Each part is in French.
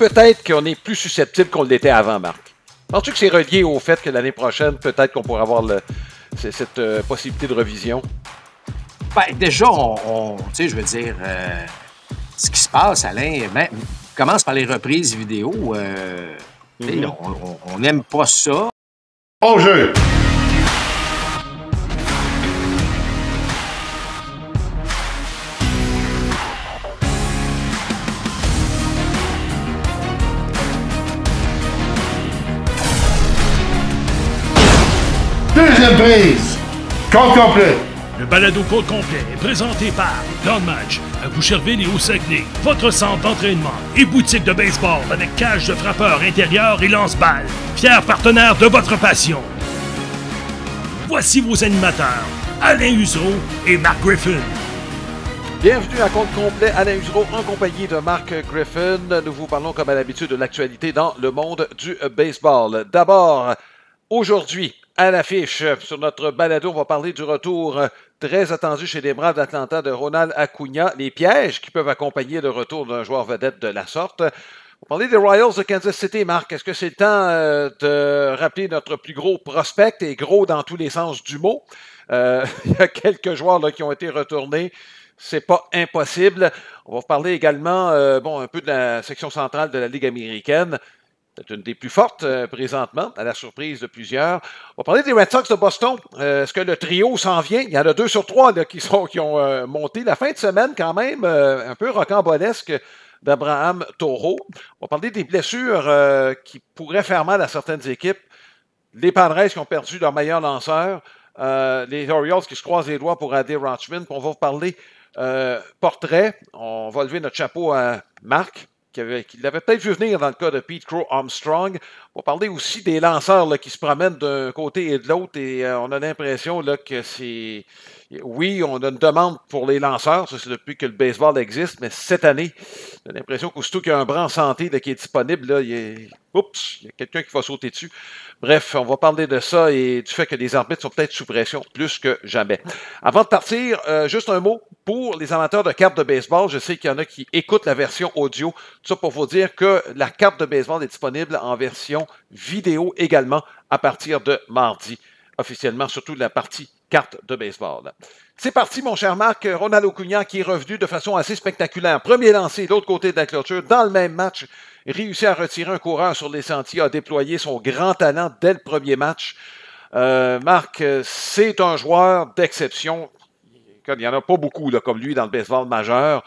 peut-être qu'on est plus susceptible qu'on l'était avant, Marc? Penses-tu que c'est relié au fait que l'année prochaine, peut-être qu'on pourra avoir cette possibilité de revision? Ben, déjà, tu sais, je veux dire, ce qui se passe, Alain, commence par les reprises vidéo. On n'aime pas ça. Au jeu! Deuxième prise! Compte complet! Le balado Côte complet est présenté par Don Match, à Boucherville et au Saguenay, votre centre d'entraînement et boutique de baseball avec cage de frappeur intérieur et lance-balles. Fier partenaire de votre passion. Voici vos animateurs, Alain Husereau et Mark Griffin. Bienvenue à Compte complet, Alain Husereau en compagnie de Mark Griffin. Nous vous parlons comme à l'habitude de l'actualité dans le monde du baseball. D'abord, aujourd'hui, à l'affiche, sur notre balado, on va parler du retour très attendu chez les Braves d'Atlanta de Ronald Acuña, les pièges qui peuvent accompagner le retour d'un joueur vedette de la sorte. On va parler des Royals de Kansas City, Marc. Est-ce que c'est le temps de rappeler notre plus gros prospect, et gros dans tous les sens du mot? Il y a quelques joueurs là, qui ont été retournés. C'est pas impossible. On va parler également un peu de la section centrale de la Ligue américaine. C'est une des plus fortes présentement, à la surprise de plusieurs. On va parler des Red Sox de Boston. Est-ce que le trio s'en vient? Il y en a 2 sur 3 là, qui ont monté. La fin de semaine, quand même, un peu rocambolesque d'Abraham Toro. On va parler des blessures qui pourraient faire mal à certaines équipes. Les Padres qui ont perdu leur meilleur lanceur. Les Orioles qui se croisent les doigts pour Adley Rutschman. On va vous parler portrait. On va lever notre chapeau à Marc, qui l'avait peut-être vu venir dans le cas de Pete Crow Armstrong. On va parler aussi des lanceurs là, qui se promènent d'un côté et de l'autre et on a l'impression là, que c'est... Oui, on a une demande pour les lanceurs, ça c'est depuis que le baseball existe, mais cette année, on a l'impression qu'aussitôt qu'il y a un bras en santé là, qui est disponible, là, il y a quelqu'un qui va sauter dessus. Bref, on va parler de ça et du fait que les arbitres sont peut-être sous pression plus que jamais. Avant de partir, juste un mot pour les amateurs de cartes de baseball. Je sais qu'il y en a qui écoutent la version audio. Tout ça pour vous dire que la carte de baseball est disponible en version vidéo également à partir de mardi, officiellement, surtout la partie carte de baseball. C'est parti, mon cher Marc. Ronald Acuña qui est revenu de façon assez spectaculaire. Premier lancé de l'autre côté de la clôture dans le même match. Réussit à retirer un coureur sur les sentiers, a déployé son grand talent dès le premier match. Marc, c'est un joueur d'exception. Il n'y en a pas beaucoup là, comme lui dans le baseball majeur.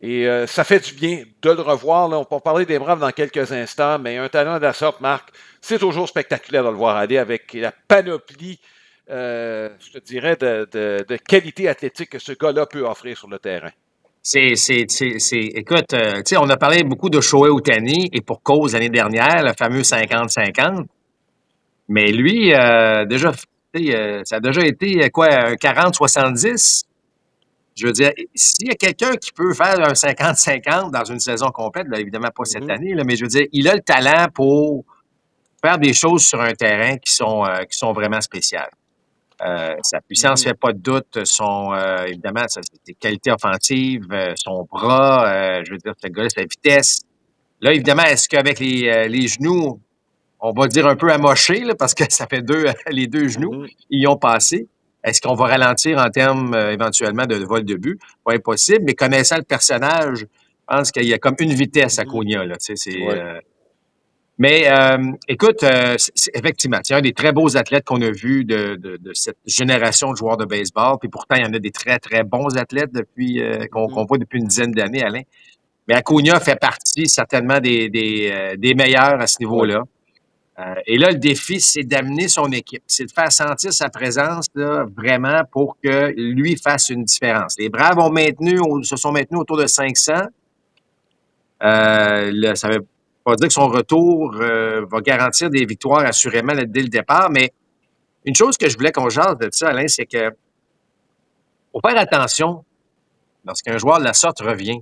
Et ça fait du bien de le revoir. Là. On peut parler des Braves dans quelques instants, mais un talent de la sorte, Marc, c'est toujours spectaculaire de le voir aller avec la panoplie, je te dirais, de qualité athlétique que ce gars-là peut offrir sur le terrain. Écoute, tu sais, on a parlé beaucoup de Shohei Ohtani et pour cause l'année dernière, le fameux 50-50. Mais lui, déjà, ça a déjà été quoi, un 40-70? Je veux dire, s'il y a quelqu'un qui peut faire un 50-50 dans une saison complète, là, évidemment pas cette année, là, mais je veux dire, il a le talent pour faire des choses sur un terrain qui sont vraiment spéciales. Sa puissance, fait pas de doute, évidemment, ses qualités offensives, son bras, je veux dire, ce gars-là, sa vitesse. Là, évidemment, est-ce qu'avec les genoux, on va dire un peu amochés, là, parce que ça fait les 2 genoux, ils y ont passé. Est-ce qu'on va ralentir en termes éventuellement de vol de but? Pas impossible, mais connaissant le personnage, je pense qu'il y a comme une vitesse à Acuña, là. Tu sais, Mais écoute, effectivement, c'est un des très beaux athlètes qu'on a vus de cette génération de joueurs de baseball. Puis pourtant, il y en a des très, très bons athlètes depuis qu'on voit depuis une dizaine d'années, Alain. Mais Acuña fait partie certainement des meilleurs à ce niveau-là. Et là, le défi, c'est d'amener son équipe. C'est de faire sentir sa présence là, vraiment pour que lui fasse une différence. Les Braves se sont maintenus autour de 500. Là, ça veut pas dire que son retour va garantir des victoires assurément là, dès le départ, mais une chose que je voulais qu'on jase de ça, Alain, c'est que faut faire attention lorsqu'un joueur de la sorte revient.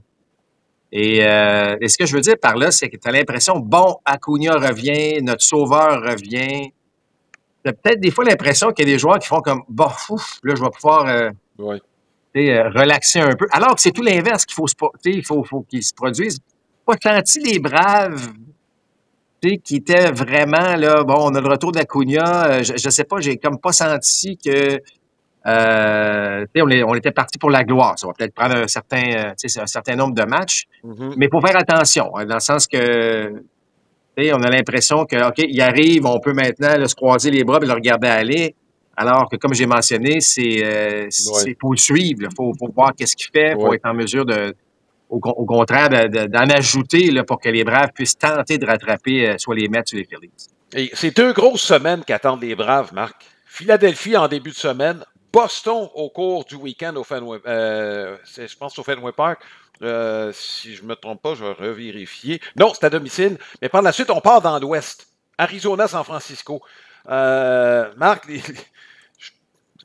Et ce que je veux dire par là, c'est que tu as l'impression, bon, Acuña revient, notre sauveur revient. Tu as peut-être des fois l'impression qu'il y a des joueurs qui font comme, bon, là, je vais pouvoir relaxer un peu. Alors que c'est tout l'inverse qu'il faut qu'ils se produisent. pas senti les Braves qui étaient vraiment là. Bon, on a le retour d'Acuna. Je sais pas, j'ai comme pas senti que on était parti pour la gloire. Ça va peut-être prendre un certain nombre de matchs, mais il faut faire attention, hein, dans le sens que on a l'impression que OK, il arrive, on peut maintenant là, se croiser les bras et le regarder aller. Alors que, comme j'ai mentionné, faut le suivre. Il faut voir qu'est-ce qu'il fait. Il faut être en mesure au contraire, d'en ajouter là, pour que les Braves puissent tenter de rattraper soit les Mets ou les Phillies. Et c'est 2 grosses semaines qu'attendent les Braves, Marc. Philadelphie en début de semaine, Boston au cours du week-end au Fenway, je pense au Fenway Park. Si je ne me trompe pas, je vais revérifier. Non, c'est à domicile. Mais par la suite, on part dans l'Ouest. Arizona, San Francisco. Marc,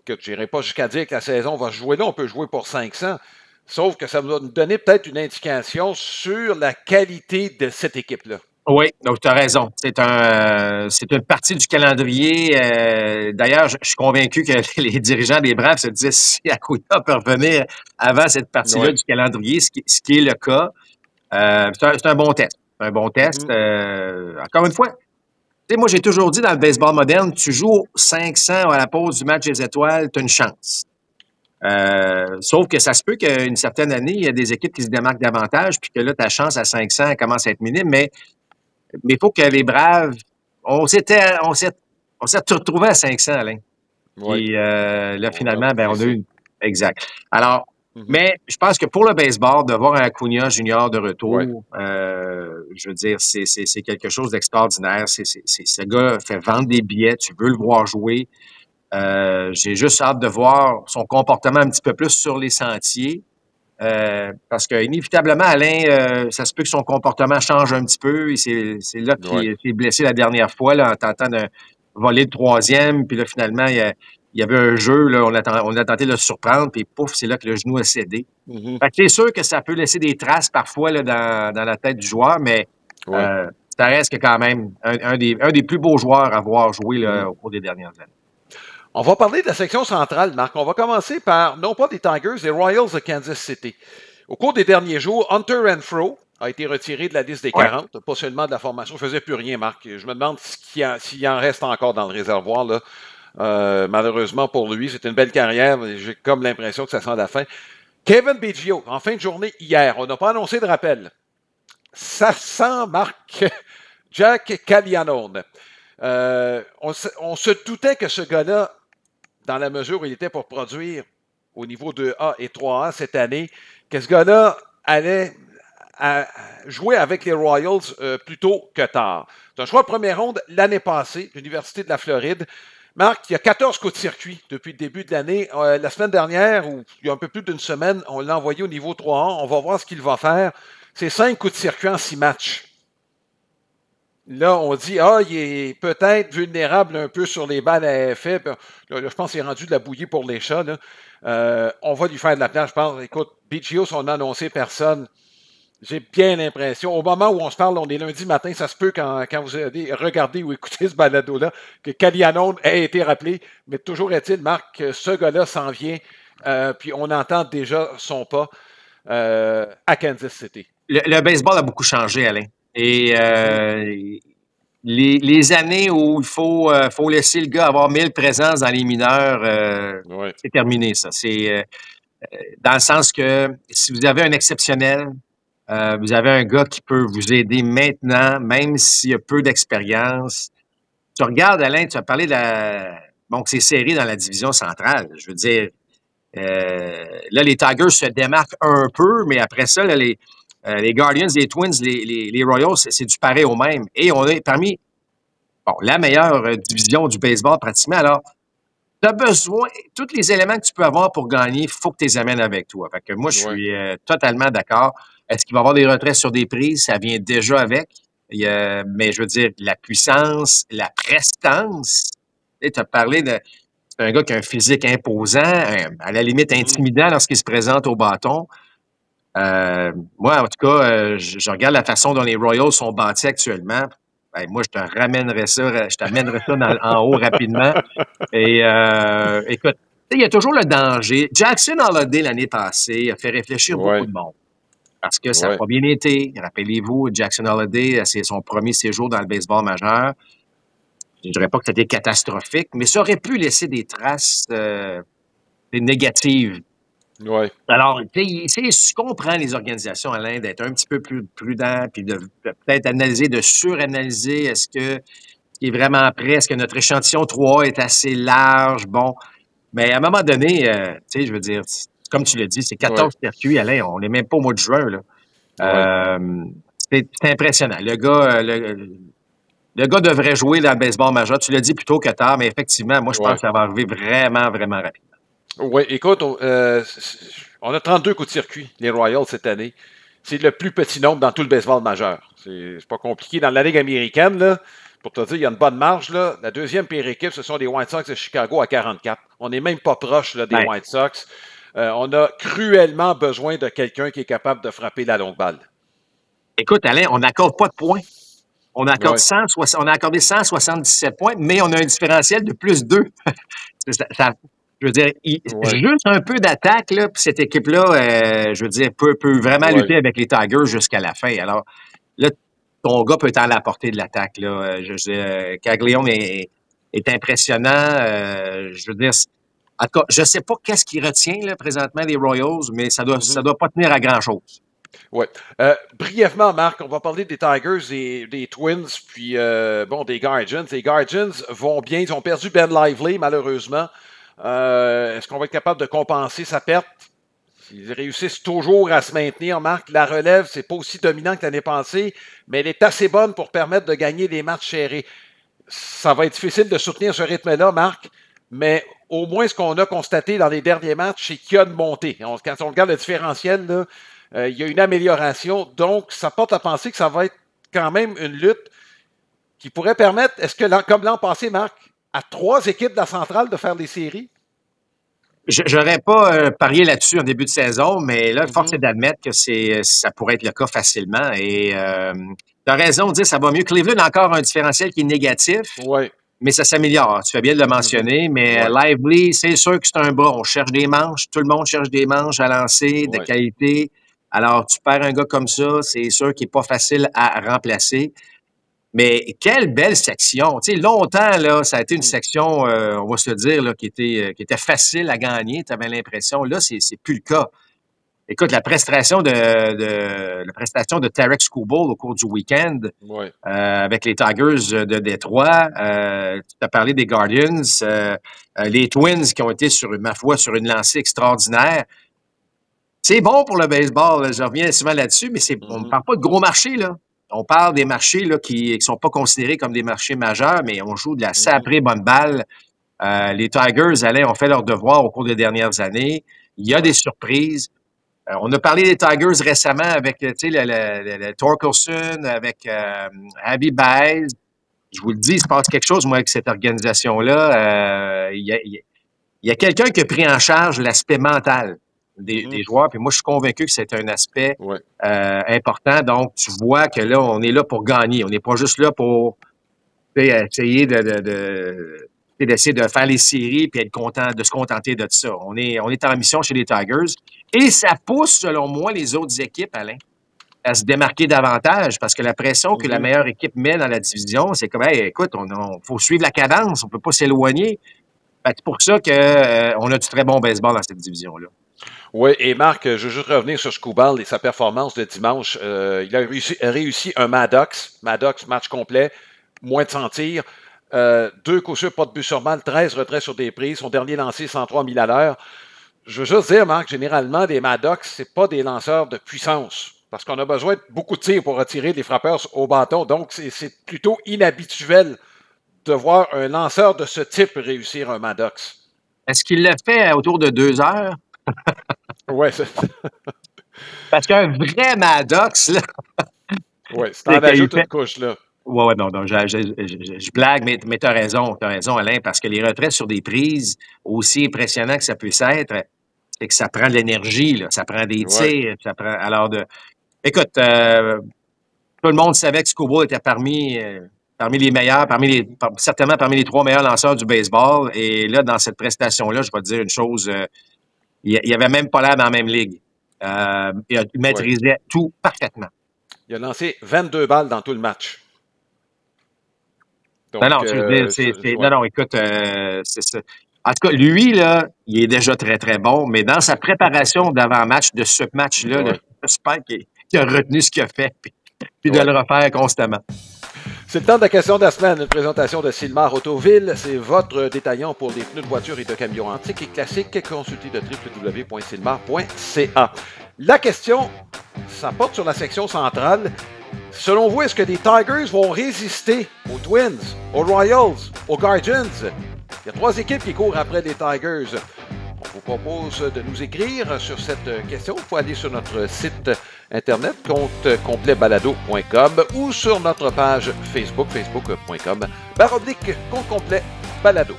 je n'irai pas jusqu'à dire que la saison va se jouer là. On peut jouer pour 500. Sauf que ça va nous donner peut-être une indication sur la qualité de cette équipe-là. Oui, donc tu as raison. C'est une partie du calendrier. D'ailleurs, je suis convaincu que les dirigeants des Braves se disent si Acuna peut revenir avant cette partie-là du calendrier, ce qui est le cas. C'est un bon test. Un bon test. Encore une fois, moi, j'ai toujours dit dans le baseball moderne, tu joues 500 à la pause du match des étoiles, tu as une chance. Sauf que ça se peut qu'une certaine année, il y a des équipes qui se démarquent davantage, puis que là, ta chance à 500 commence à être minime, mais il faut que les Braves, on s'est retrouvés à 500, Alain. Puis là, finalement, on a eu... Exact. Alors, mais je pense que pour le baseball, de voir un Acuna Junior de retour, je veux dire, c'est quelque chose d'extraordinaire. Ce gars fait vendre des billets, tu veux le voir jouer. J'ai juste hâte de voir son comportement un petit peu plus sur les sentiers. Parce que inévitablement, Alain, ça se peut que son comportement change un petit peu. C'est là qu'il s'est blessé la dernière fois là, en tentant de voler le 3e. Puis là, finalement, il y avait un jeu, là, on a tenté de le surprendre, puis pouf, c'est là que le genou a cédé. Fait que c'est sûr que ça peut laisser des traces parfois là, dans la tête du joueur, mais ça reste que quand même un des plus beaux joueurs à voir jouer là, au cours des dernières années. On va parler de la section centrale, Marc. On va commencer par, non pas des Tigers, des Royals de Kansas City. Au cours des derniers jours, Hunter Renfroe a été retiré de la liste des 40, pas seulement de la formation. Il ne faisait plus rien, Marc. Je me demande s'il en reste encore dans le réservoir. Là. Malheureusement pour lui, c'est une belle carrière. J'ai comme l'impression que ça sent la fin. Kevin Biggio, en fin de journée hier, on n'a pas annoncé de rappel. Ça sent, Marc, Jack Caglianone. On se doutait que ce gars-là, dans la mesure où il était pour produire au niveau 2A et 3A cette année, que ce gars-là allait jouer avec les Royals plus tôt que tard. C'est un choix de première ronde l'année passée, l'Université de la Floride. Marc, il y a 14 coups de circuit depuis le début de l'année. La semaine dernière, ou il y a un peu plus d'une semaine, on l'a envoyé au niveau 3A. On va voir ce qu'il va faire. C'est 5 coups de circuit en 6 matchs. Là, on dit, il est peut-être vulnérable un peu sur les balles à effet. Là, je pense qu'il est rendu de la bouillie pour les chats. Là. On va lui faire de la place. Je pense, écoute, Biggio, si on n'a annoncé personne, j'ai bien l'impression, au moment où on se parle, on est lundi matin, ça se peut quand vous allez regarder ou écouter ce balado-là, que Caglianone ait été rappelé. Mais toujours est-il, Marc, que ce gars-là s'en vient, puis on entend déjà son pas à Kansas City. Le baseball a beaucoup changé, Alain. Et les années où il faut laisser le gars avoir 1000 présences dans les mineurs, c'est terminé, ça. C'est dans le sens que si vous avez un exceptionnel, vous avez un gars qui peut vous aider maintenant, même s'il a peu d'expérience. Tu regardes, Alain, tu as parlé de c'est serré dans la division centrale. Je veux dire, là, les Tigers se démarquent un peu, mais après ça, là, les Guardians, les Twins, les Royals, c'est du pareil au même. Et on est parmi la meilleure division du baseball pratiquement. Alors, tu as besoin, tous les éléments que tu peux avoir pour gagner, il faut que tu les amènes avec toi. Fait que moi, je suis totalement d'accord. Est-ce qu'il va y avoir des retraits sur des prises? Ça vient déjà avec. Mais je veux dire, la puissance, la prestance. Tu as parlé de... C'est un gars qui a un physique imposant, à la limite intimidant lorsqu'il se présente au bâton. Moi, en tout cas, je regarde la façon dont les Royals sont bâtis actuellement. Moi, je te ramènerais ça, je t'amènerais ça en haut rapidement. Et écoute, il y a toujours le danger. Jackson Holliday, l'année passée, a fait réfléchir beaucoup de monde. parce que ça n'a Ouais. pas bien été. Rappelez-vous, Jackson Holliday, c'est son premier séjour dans le baseball majeur. Je ne dirais pas que c'était catastrophique, mais ça aurait pu laisser des traces négatives. Ouais. Alors, tu sais, je comprends les organisations, Alain, d'être un petit peu plus prudent, puis de peut-être analyser, de suranalyser. Est-ce que il est vraiment prêt? Est-ce que notre échantillon 3 est assez large? Bon, mais à un moment donné, tu sais, je veux dire, comme tu l'as dit, c'est 14 circuits, Alain, on n'est même pas au mois de juin, là. C'est impressionnant. Le gars devrait jouer dans le baseball majeur. Tu l'as dit plus tôt que tard, mais effectivement, moi, je pense que ça va arriver vraiment, vraiment rapidement. Oui, écoute, on a 32 coups de circuit, les Royals, cette année. C'est le plus petit nombre dans tout le baseball majeur. C'est pas compliqué. Dans la Ligue américaine, là, pour te dire, il y a une bonne marge. Là. La deuxième pire équipe, ce sont les White Sox de Chicago à 44. On n'est même pas proche là, des White Sox. On a cruellement besoin de quelqu'un qui est capable de frapper la longue balle. Écoute, Alain, on n'accorde pas de points. On accorde on a accordé 177 points, mais on a un différentiel de plus 2. Je veux dire, juste un peu d'attaque, là, puis cette équipe-là, je veux dire, peut vraiment lutter avec les Tigers jusqu'à la fin. Alors, là, ton gars peut être à la portée de l'attaque. Là. Je veux dire, Caglione est impressionnant. Je veux dire, en tout cas, je ne sais pas qu'est-ce qui retient là, présentement les Royals, mais ça doit pas tenir à grand-chose. Oui. Brièvement, Marc, on va parler des Tigers et des Twins, puis des Guardians. Les Guardians vont bien. Ils ont perdu Ben Lively, malheureusement. Est-ce qu'on va être capable de compenser sa perte? Ils réussissent toujours à se maintenir, Marc. La relève, c'est pas aussi dominant que l'année passée, mais elle est assez bonne pour permettre de gagner des matchs serrés. Ça va être difficile de soutenir ce rythme-là, Marc, mais au moins ce qu'on a constaté dans les derniers matchs, c'est qu'il y a une montée. Quand on regarde le différentiel, là, il y a une amélioration. Donc, ça porte à penser que ça va être quand même une lutte qui pourrait permettre, est-ce que, comme l'an passé, Marc, à 3 équipes de la centrale de faire des séries? J'aurais pas parié là-dessus en début de saison, mais là, force est d'admettre que ça pourrait être le cas facilement. Et tu as raison de dire ça va mieux. Cleveland a encore un différentiel qui est négatif, mais ça s'améliore. Tu fais bien de le mentionner, mais Lively, c'est sûr que c'est un bras. On cherche des manches. Tout le monde cherche des manches à lancer, de qualité. Alors, tu perds un gars comme ça, c'est sûr qu'il n'est pas facile à remplacer. Mais quelle belle section! Tu sais, longtemps, là, ça a été une section, on va se le dire, là, qui était facile à gagner. Tu avais l'impression. Là, c'est plus le cas. Écoute, la prestation de Tarek Skubal au cours du week-end avec les Tigers de Détroit. Tu as parlé des Guardians. Les Twins qui ont été, ma foi, sur une lancée extraordinaire. C'est bon pour le baseball. Là. Je reviens souvent là-dessus, mais on ne parle pas de gros marchés, là. On parle des marchés là, qui ne sont pas considérés comme des marchés majeurs, mais on joue de la saprée bonne balle. Les Tigers, Alain, ont fait leur devoir au cours des dernières années. Il y a des surprises. On a parlé des Tigers récemment avec le Torkelson, avec Abby Baez. Je vous le dis, il se passe quelque chose, moi, avec cette organisation-là. Il y a quelqu'un qui a pris en charge l'aspect mental des joueurs. Puis moi, je suis convaincu que c'est un aspect important. Donc, tu vois que là, on est là pour gagner. On n'est pas juste là pour essayer d'essayer de faire les séries puis être content de se contenter de ça. On est en mission chez les Tigers. Et ça pousse, selon moi, les autres équipes, Alain, à se démarquer davantage parce que la pression que la meilleure équipe met dans la division, c'est comme, hey, écoute, faut suivre la cadence, on ne peut pas s'éloigner. C'est pour ça qu'on a du très bon baseball dans cette division-là. Oui, et Marc, je veux juste revenir sur Skubal et sa performance de dimanche. Il a réussi un Maddox, match complet, moins de 100 tirs, 2 coups sûrs, pas de but sur balle, 13 retraits sur des prises, son dernier lancé 103 000 à l'heure. Je veux juste dire, Marc, généralement, des Maddox, ce n'est pas des lanceurs de puissance, parce qu'on a besoin de beaucoup de tirs pour retirer des frappeurs au bâton, donc c'est plutôt inhabituel de voir un lanceur de ce type réussir un Maddox. Est-ce qu'il l'a fait autour de 2 heures? Oui, parce qu'un vrai Maddox, là. Oui, c'est en ajoute une couche, là. Oui, non, je blague, mais tu as raison, Alain, parce que les retraits sur des prises, aussi impressionnant que ça puisse être, c'est que ça prend de l'énergie, là, ça prend des tirs, ça prend. Alors, écoute, tout le monde savait que Skubal était parmi les meilleurs, certainement parmi les 3 meilleurs lanceurs du baseball. Et là, dans cette prestation-là, je vais te dire une chose, il n'y avait même pas l'air dans la même ligue. Il maîtrisait tout parfaitement. Il a lancé 22 balles dans tout le match. Donc, non, écoute, c'est ça. En tout cas, lui, là, il est déjà très, très bon, mais dans sa préparation d'avant-match, de ce match-là, j'espère qu'il a retenu ce qu'il a fait, puis de le refaire constamment. C'est le temps de la question de la semaine, une présentation de Sylmar Autoville. C'est votre détaillant pour des pneus de voiture et de camions antiques et classiques. Consultez de www.sylmar.ca. La question, ça porte sur la section centrale. Selon vous, est-ce que les Tigers vont résister aux Twins, aux Royals, aux Guardians? Il y a 3 équipes qui courent après les Tigers. On vous propose de nous écrire sur cette question. Il faut aller sur notre site internet, comptecompletbalado.com ou sur notre page Facebook, facebook.com/comptecompletbalado.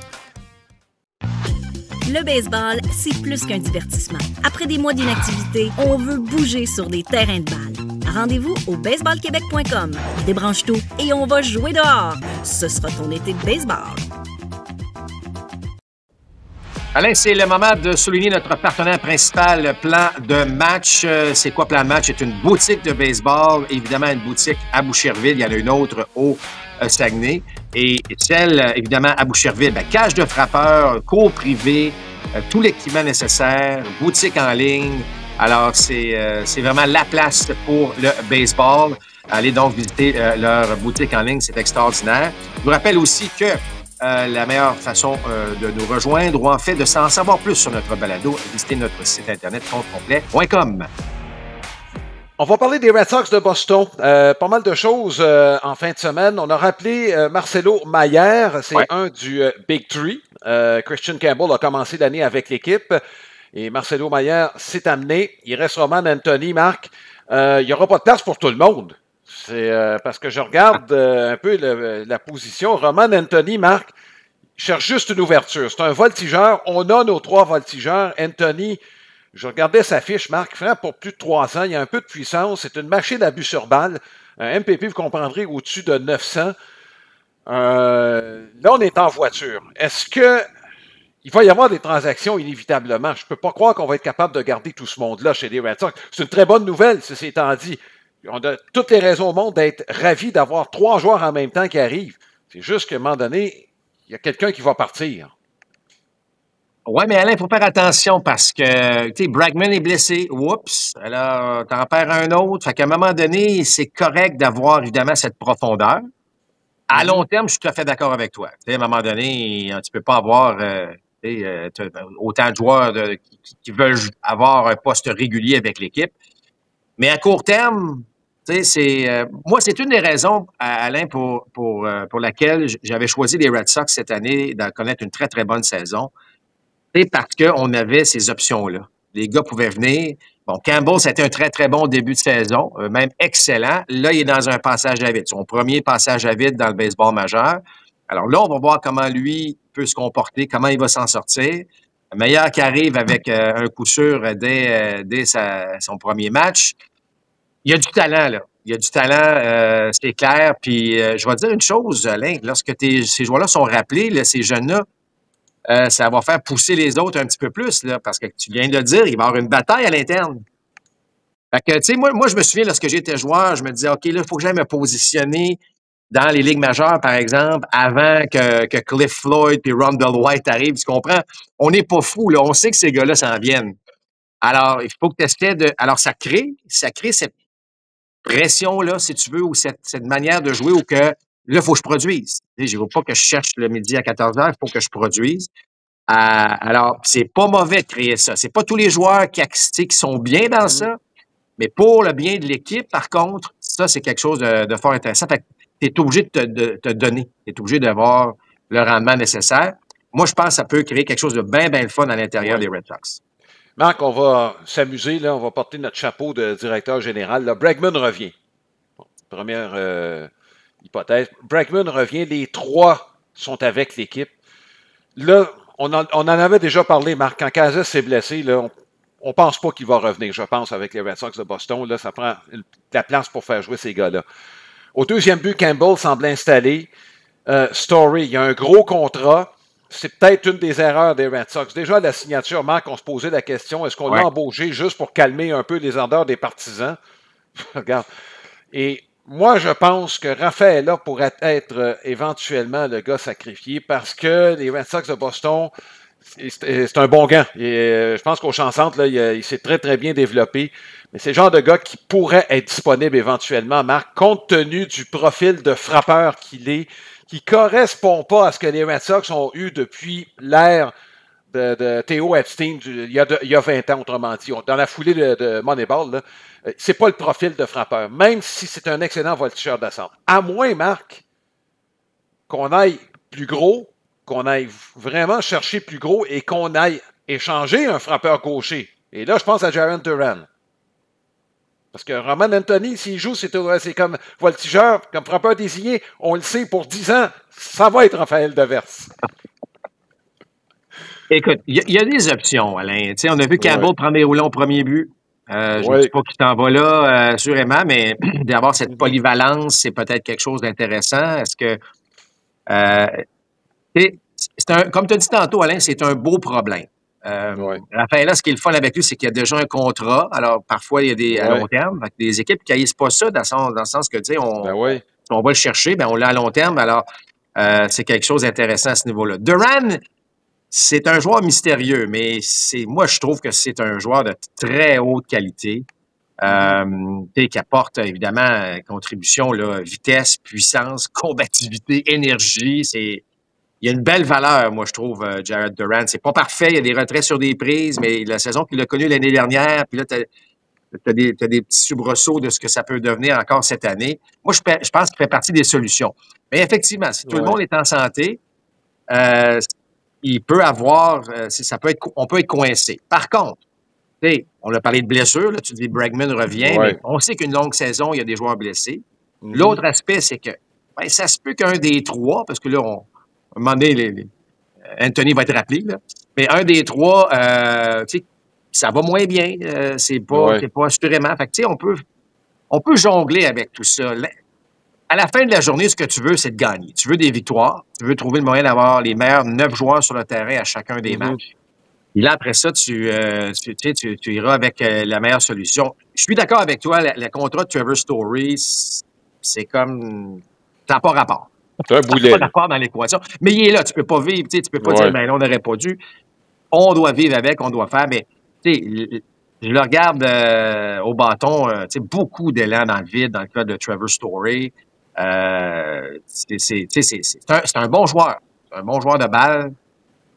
Le baseball, c'est plus qu'un divertissement. Après des mois d'inactivité, on veut bouger sur des terrains de balle. Rendez-vous au baseballquebec.com. Débranche tout et on va jouer dehors. Ce sera ton été de baseball. Alain, c'est le moment de souligner notre partenaire principal, Plan de Match. C'est quoi Plan de Match? C'est une boutique de baseball, évidemment une boutique à Boucherville. Il y en a une autre au Saguenay. Et celle, évidemment, à Boucherville, cage de frappeur, cours privé, tout l'équipement nécessaire, boutique en ligne. Alors, c'est vraiment la place pour le baseball. Allez donc visiter leur boutique en ligne, c'est extraordinaire. Je vous rappelle aussi que la meilleure façon de nous rejoindre ou en fait de s'en savoir plus sur notre balado, visitez notre site internet comptecomplet.com. On va parler des Red Sox de Boston. Pas mal de choses en fin de semaine. On a rappelé Marcelo Mayer, c'est un du Big Three. Christian Campbell a commencé l'année avec l'équipe et Marcelo Mayer s'est amené. Il reste Roman Anthony, Marc. Il n'y aura pas de place pour tout le monde. C'est parce que je regarde un peu la position. Roman Anthony, Marc, cherche juste une ouverture. C'est un voltigeur. On a nos 3 voltigeurs. Anthony, je regardais sa fiche, Marc, frappe pour plus de 3 ans. Il y a un peu de puissance. C'est une machine à but sur balle. Un MPP, vous comprendrez, au-dessus de 900. Là, on est en voiture. Est-ce que il va y avoir des transactions inévitablement? Je ne peux pas croire qu'on va être capable de garder tout ce monde-là chez les Red Sox. C'est une très bonne nouvelle, ceci étant dit. On a toutes les raisons au monde d'être ravis d'avoir 3 joueurs en même temps qui arrivent. C'est juste qu'à un moment donné, il y a quelqu'un qui va partir. Oui, mais Alain, il faut faire attention parce que, tu sais, Bregman est blessé. Oups! Alors, t'en perds un autre. Fait qu'à un moment donné, c'est correct d'avoir, évidemment, cette profondeur. À long terme, je suis tout à fait d'accord avec toi. Tu sais, à un moment donné, tu peux pas avoir autant de joueurs qui veulent avoir un poste régulier avec l'équipe. Mais à court terme, tu sais, moi, c'est une des raisons, Alain, pour laquelle j'avais choisi les Red Sox cette année de connaître une très, très bonne saison. C'est parce qu'on avait ces options-là. Les gars pouvaient venir. Bon, Campbell, c'était un très, très bon début de saison, même excellent. Là, il est dans un passage à vide. Son premier passage à vide dans le baseball majeur. Alors là, on va voir comment lui peut se comporter, comment il va s'en sortir. Le meilleur qui arrive avec un coup sûr dès son premier match. Il y a du talent, là. Il y a du talent, c'est clair. Puis, je vais te dire une chose, Alain, lorsque ces joueurs-là sont rappelés, là, ces jeunes-là, ça va faire pousser les autres un petit peu plus, là, parce que tu viens de le dire, il va y avoir une bataille à l'interne. Fait que, tu sais, moi, je me souviens, lorsque j'étais joueur, je me disais, OK, là, il faut que j'aille me positionner dans les ligues majeures, par exemple, avant que Cliff Floyd et Rondell White arrivent. Tu comprends? On n'est pas fous, là. On sait que ces gars-là s'en viennent. Alors, il faut que tu essaies de... Alors, ça crée cette pression-là, si tu veux, ou cette manière de jouer où que, là, il faut que je produise. Je ne veux pas que je cherche le midi à 14h, il faut que je produise. Alors, c'est pas mauvais de créer ça. C'est pas tous les joueurs qui sont bien dans ça, mais pour le bien de l'équipe, par contre, ça, c'est quelque chose de fort intéressant. Fait que tu es obligé de te donner. Tu es obligé d'avoir le rendement nécessaire. Moi, je pense que ça peut créer quelque chose de bien, bien le fun à l'intérieur des Red Sox. Marc, on va s'amuser, là, on va porter notre chapeau de directeur général. Là. Bregman revient. Bon, première hypothèse. Bregman revient, les 3 sont avec l'équipe. Là, on en avait déjà parlé, Marc. Quand Casas s'est blessé, là, on ne pense pas qu'il va revenir, je pense, avec les Red Sox de Boston. Là, ça prend la place pour faire jouer ces gars-là. Au 2e but, Campbell semble installé. Story, il y a un gros contrat. c'est peut-être une des erreurs des Red Sox. Déjà, à la signature, Marc, on se posait la question, est-ce qu'on l'a embauché juste pour calmer un peu les ardeurs des partisans? Regarde. Et moi, je pense que Rafaela pourrait être éventuellement le gars sacrifié parce que les Red Sox de Boston, c'est un bon gant. Et, je pense qu'au Champ-Centre, là, il s'est très, très bien développé. Mais c'est le genre de gars qui pourrait être disponible éventuellement, Marc, compte tenu du profil de frappeur qu'il est, qui ne correspond pas à ce que les Red Sox ont eu depuis l'ère de Theo Epstein il y a 20 ans, autrement dit. Dans la foulée de Moneyball, c'est pas le profil de frappeur, même si c'est un excellent voltigeur de centre. À moins, Marc, qu'on aille plus gros, qu'on aille vraiment chercher plus gros et qu'on aille échanger un frappeur gaucher. Et là, je pense à Jarren Duran. Parce que Roman Anthony, s'il joue, c'est comme voltigeur, comme frappeur désigné, on le sait, pour 10 ans, ça va être Raphaël Devers. Écoute, il y a des options, Alain. On a vu Campbell prendre des roulons au premier but. Je ne dis pas qu'il t'en va là, assurément, mais d'avoir cette polyvalence, c'est peut-être quelque chose d'intéressant. Est-ce que... comme tu as dit tantôt, Alain, c'est un beau problème. Raphaël, là, ce qui est le fun avec lui, c'est qu'il y a déjà un contrat. Alors, parfois, il y a des à long terme. Des équipes qui n'haïssent pas ça, dans le sens que, tu sais, on va le chercher, on l'a à long terme. Alors, c'est quelque chose d'intéressant à ce niveau-là. Duran, c'est un joueur mystérieux, mais moi, je trouve que c'est un joueur de très haute qualité. Qui apporte évidemment contribution, là, vitesse, puissance, combativité, énergie. Il y a une belle valeur, moi, je trouve, Jarren Duran. C'est pas parfait, il y a des retraits sur des prises, mais la saison qu'il a connue l'année dernière, puis là, t'as des petits soubresauts de ce que ça peut devenir encore cette année. Moi, je pense qu'il fait partie des solutions. Mais effectivement, si tout le monde est en santé, il peut avoir, on peut être coincé. Par contre, on a parlé de blessures, là, tu dis Bregman revient, mais on sait qu'une longue saison, il y a des joueurs blessés. L'autre aspect, c'est que ça se peut qu'un des trois, parce que là, à un moment donné, Anthony va être rappelé, là, mais un des trois, ça va moins bien, c'est pas assurément. Fait que, on peut jongler avec tout ça. À la fin de la journée, ce que tu veux, c'est de gagner. Tu veux des victoires, tu veux trouver le moyen d'avoir les meilleurs 9 joueurs sur le terrain à chacun des matchs. Et là, après ça, tu iras avec la meilleure solution. Je suis d'accord avec toi, le contrat de Trevor Story, c'est comme... Ça n'a pas rapport. C'est un boulet. Ça n'a pas rapport dans l'équation. Mais il est là, tu peux pas vivre, tu peux pas dire, ben là, on n'aurait pas dû. On doit vivre avec, on doit faire, mais je le regarde au bâton, beaucoup d'élan dans le vide dans le cas de Trevor Story. C'est un bon joueur. C'est un bon joueur de balle.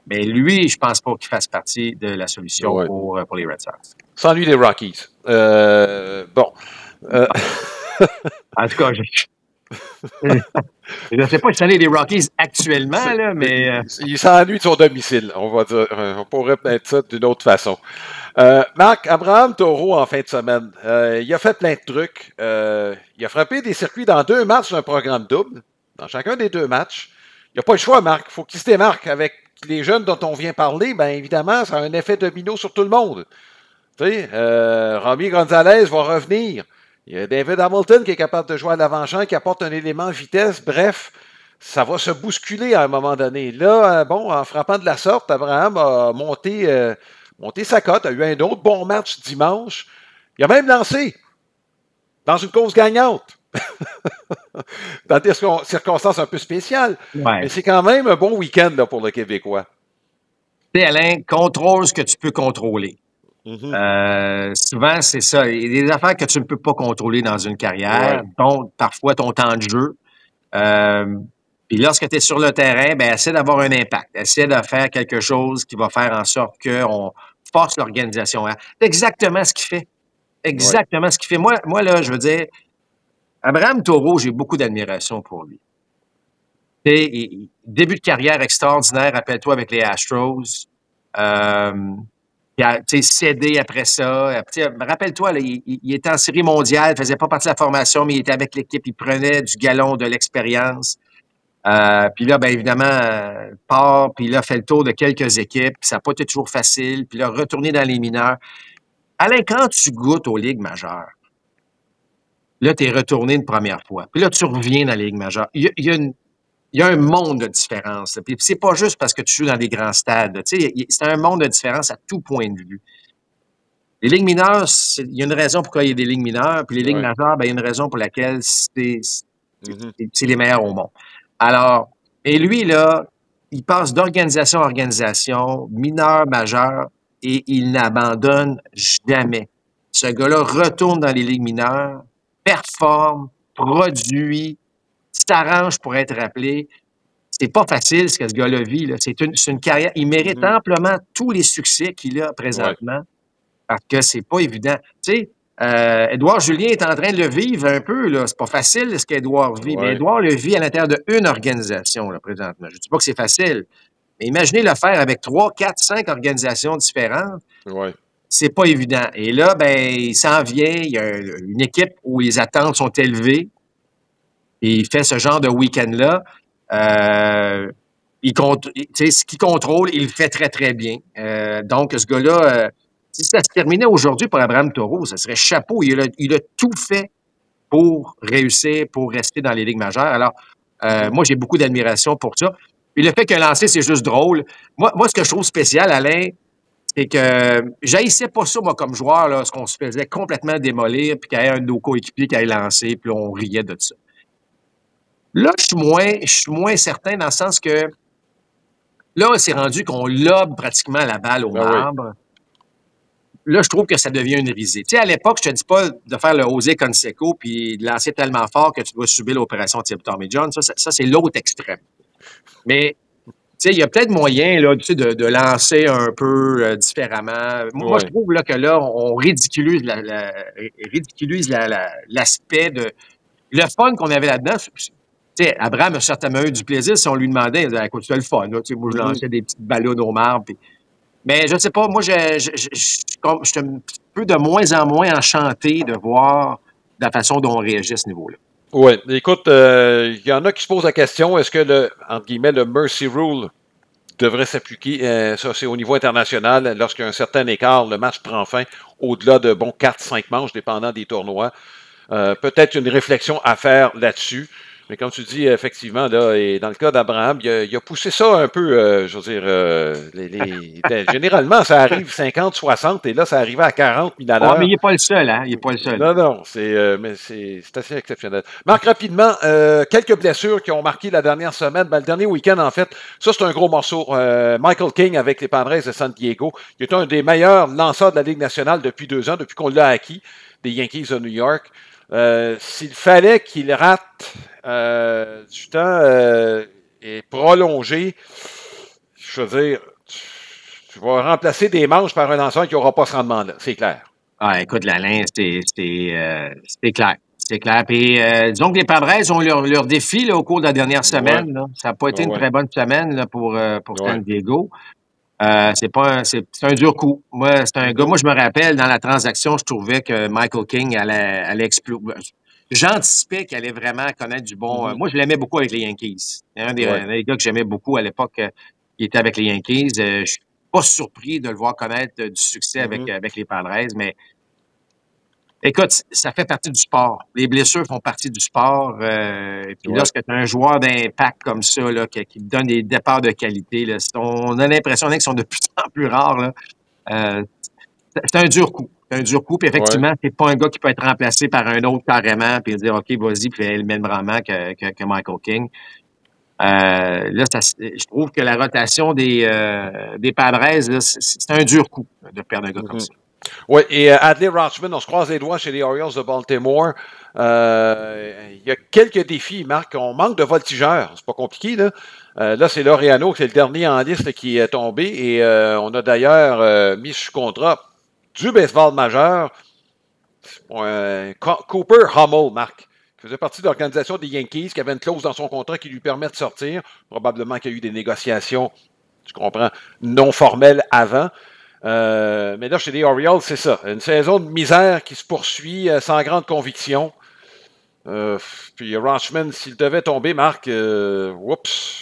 Mais lui, je pense pas qu'il fasse partie de la solution pour les Red Sox. Sans lui, les Rockies. Bon. En tout cas, je ne sais pas si c'est les Rockies actuellement, là, mais... Il s'ennuie de son domicile, on va dire. On pourrait mettre ça d'une autre façon. Marc, Abraham Taureau, en fin de semaine, il a fait plein de trucs. Il a frappé des circuits dans 2 matchs d'un programme double, dans chacun des 2 matchs. Il n'y a pas le choix, Marc. Il faut qu'il se démarque avec les jeunes dont on vient parler. Bien évidemment, ça a un effet domino sur tout le monde. Tu sais, Romy Gonzalez va revenir. Il y a David Hamilton qui est capable de jouer à l'avant-champ, qui apporte un élément vitesse. Bref, ça va se bousculer à un moment donné. Là, en frappant de la sorte, Abraham a monté sa cote, a eu un autre bon match dimanche. Il a même lancé dans une course gagnante. Dans des circonstances un peu spéciales. Mais c'est quand même un bon week-end là, pour le Québécois. Tu sais, Alain, contrôle ce que tu peux contrôler. Souvent, c'est ça. Il y a des affaires que tu ne peux pas contrôler dans une carrière, dont parfois ton temps de jeu. Puis lorsque tu es sur le terrain, essaie d'avoir un impact. Essaie de faire quelque chose qui va faire en sorte qu'on force l'organisation. C'est exactement ce qu'il fait. Exactement ce qu'il fait. Moi, là, je veux dire, Abraham Taureau, j'ai beaucoup d'admiration pour lui. Début de carrière extraordinaire, rappelle-toi, avec les Astros. Il a cédé après ça. Rappelle-toi, là, il était en série mondiale, il ne faisait pas partie de la formation, mais il était avec l'équipe, il prenait du galon, de l'expérience. Puis là, évidemment, part, puis là, fait le tour de quelques équipes, puis ça n'a pas été toujours facile, puis là, retourner dans les mineurs. Alain, quand tu goûtes aux ligues majeures, là, tu es retourné une première fois, puis là, tu reviens dans les ligues majeures. Il y il y a un monde de différence. Puis c'est pas juste parce que tu joues dans des grands stades. Tu sais, c'est un monde de différence à tout point de vue. Les ligues mineures, il y a une raison pourquoi il y a des ligues mineures, puis les ligues majeures, ben, il y a une raison pour laquelle c'est les meilleurs au monde. Alors, et lui, là, il passe d'organisation en organisation, mineur, majeur, et il n'abandonne jamais. Ce gars-là retourne dans les ligues mineures, performe, produit, s'arrange pour être rappelé. C'est pas facile ce que ce gars-là vit. Là. C'est une carrière. Il mérite amplement tous les succès qu'il a présentement parce que c'est pas évident. Tu sais, Édouard Julien est en train de le vivre un peu. Là. C'est pas facile ce qu'Édouard vit, mais Édouard le vit à l'intérieur d'une organisation là, présentement. Je dis pas que c'est facile, mais imaginez le faire avec 3, 4, 5 organisations différentes. C'est pas évident. Et là, ben, il s'en vient. Il y a une équipe où les attentes sont élevées. Et il fait ce genre de week-end-là. Ce qu'il contrôle, il le fait très, très bien. Donc, ce gars-là, si ça se terminait aujourd'hui pour Abraham Taureau, ça serait chapeau. Il a tout fait pour réussir, pour rester dans les ligues majeures. Alors, moi, j'ai beaucoup d'admiration pour ça. Puis le fait qu'il a lancé, c'est juste drôle. Moi, ce que je trouve spécial, Alain, c'est que j'haïssais pas ça, moi, comme joueur, là, ce qu'on se faisait complètement démolir, puis qu'il y ait un de nos coéquipiers qui allait lancer, puis on riait de ça. Là, je suis moins certain dans le sens que là, c'est rendu qu'on lobe pratiquement la balle au marbre. Là, je trouve que ça devient une risée. Tu sais, à l'époque, je te dis pas de faire le José Canseco puis de lancer tellement fort que tu dois subir l'opération type Tommy John. Ça c'est l'autre extrême. Mais, tu sais, il y a peut-être moyen là, tu sais, de lancer un peu différemment. Moi, je trouve là, que là, on ridiculise l'aspect de... Le fun qu'on avait là-dedans, tu sais, Abraham a certainement eu du plaisir si on lui demandait, il disait, écoute, c'est le fun, là. Tu sais, moi, je lançais des petites ballons au marbre. Puis... Mais je ne sais pas, moi, je suis un peu de moins en moins enchanté de voir la façon dont on réagit à ce niveau-là. Oui, écoute, il y en a qui se posent la question, est-ce que entre guillemets, le mercy rule devrait s'appliquer, ça c'est au niveau international, lorsqu'il y a un certain écart, le match prend fin au-delà de 4-5 manches, dépendant des tournois. Peut-être une réflexion à faire là-dessus. Mais comme tu dis, effectivement, là, et dans le cas d'Abraham, il a poussé ça un peu, je veux dire, généralement, ça arrive 50-60, et là, ça arrivait à 40 000 à l'heure. Mais il n'est pas le seul, hein? Il n'est pas le seul. Non, mais c'est assez exceptionnel. Marc, rapidement, quelques blessures qui ont marqué la dernière semaine, le dernier week-end, en fait. Ça, c'est un gros morceau. Michael King avec les Padres de San Diego, qui est un des meilleurs lanceurs de la Ligue nationale depuis 2 ans, depuis qu'on l'a acquis, des Yankees de New York. S'il fallait qu'il rate du temps et prolongé, je veux dire, tu vas remplacer des manches par un lanceur qui n'aura pas ce rendement-là, c'est clair. Ah, écoute, Alain, c'est clair. C'est clair. Puis, disons que les Padres ont leur défi là, au cours de la dernière semaine. Là. Ça n'a pas été une très bonne semaine là, pour San Diego. C'est un dur coup. Moi, c'est un gars. Moi, je me rappelle, dans la transaction, je trouvais que Michael King allait exploser. J'anticipais qu'il allait vraiment connaître du bon. Moi, je l'aimais beaucoup avec les Yankees. Un des gars que j'aimais beaucoup à l'époque, il était avec les Yankees. Je suis pas surpris de le voir connaître du succès avec les Padres, mais écoute, ça fait partie du sport. Les blessures font partie du sport. Et puis lorsque tu as un joueur d'impact comme ça, là, qui donne des départs de qualité, là, on a l'impression qu'ils sont de plus en plus rares. Là. C'est un dur coup. C'est un dur coup. Puis effectivement, c'est pas un gars qui peut être remplacé par un autre carrément, puis dire OK, vas-y, puis fais le même rendement que Michael King. Là, je trouve que la rotation des Padres, là, c'est un dur coup de perdre un gars comme ça. Oui, et Adley Rutschman, on se croise les doigts chez les Orioles de Baltimore. Il y a quelques défis, Marc. On manque de voltigeurs. C'est pas compliqué, là. Là, c'est Laureano, c'est le dernier en liste qui est tombé. Et on a d'ailleurs mis sous contrat du baseball majeur Cooper Hummel, Marc. Il faisait partie de l'organisation des Yankees, qui avait une clause dans son contrat qui lui permet de sortir. Probablement qu'il y a eu des négociations, tu comprends, non formelles avant. Mais là, chez les Orioles, c'est ça. Une saison de misère qui se poursuit sans grande conviction. Puis Rutschman, s'il devait tomber, Marc, oups.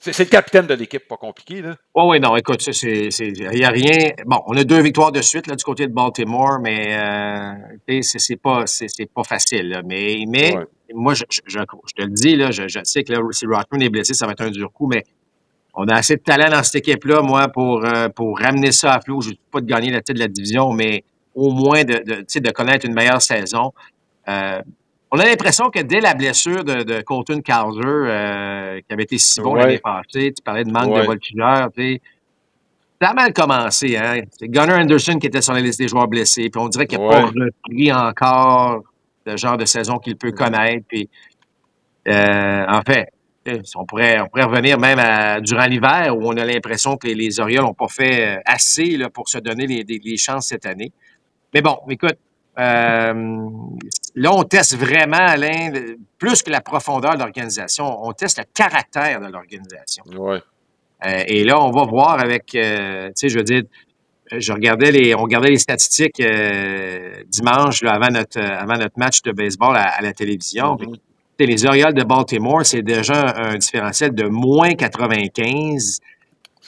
C'est le capitaine de l'équipe, pas compliqué, là. Oui, non, écoute, il n'y a rien. Bon, on a 2 victoires de suite là, du côté de Baltimore, mais c'est pas facile. Là. Mais moi, je te le dis, là, je sais que là, si Rothman est blessé, ça va être un dur coup, mais on a assez de talent dans cette équipe-là, moi, pour ramener ça à flot. Je ne dis pas de gagner la titre de la division, mais au moins de connaître une meilleure saison. On a l'impression que dès la blessure de Colton Cowser, qui avait été si bon l'année passée, tu parlais de manque de voltigeur, ça a mal commencé. Hein? C'est Gunnar Anderson qui était sur la liste des joueurs blessés, puis on dirait qu'il n'a pas repris encore le genre de saison qu'il peut connaître. Puis, en fait, on pourrait revenir même durant l'hiver où on a l'impression que les Orioles n'ont pas fait assez là, pour se donner les chances cette année. Mais bon, écoute, là, on teste vraiment, Alain, plus que la profondeur de l'organisation, on teste le caractère de l'organisation. Ouais. Et là, on va voir avec, tu sais, je veux dire, on regardait les statistiques dimanche là, avant notre match de baseball à la télévision. Mm-hmm. Les Orioles de Baltimore, c'est déjà un différentiel de moins 95,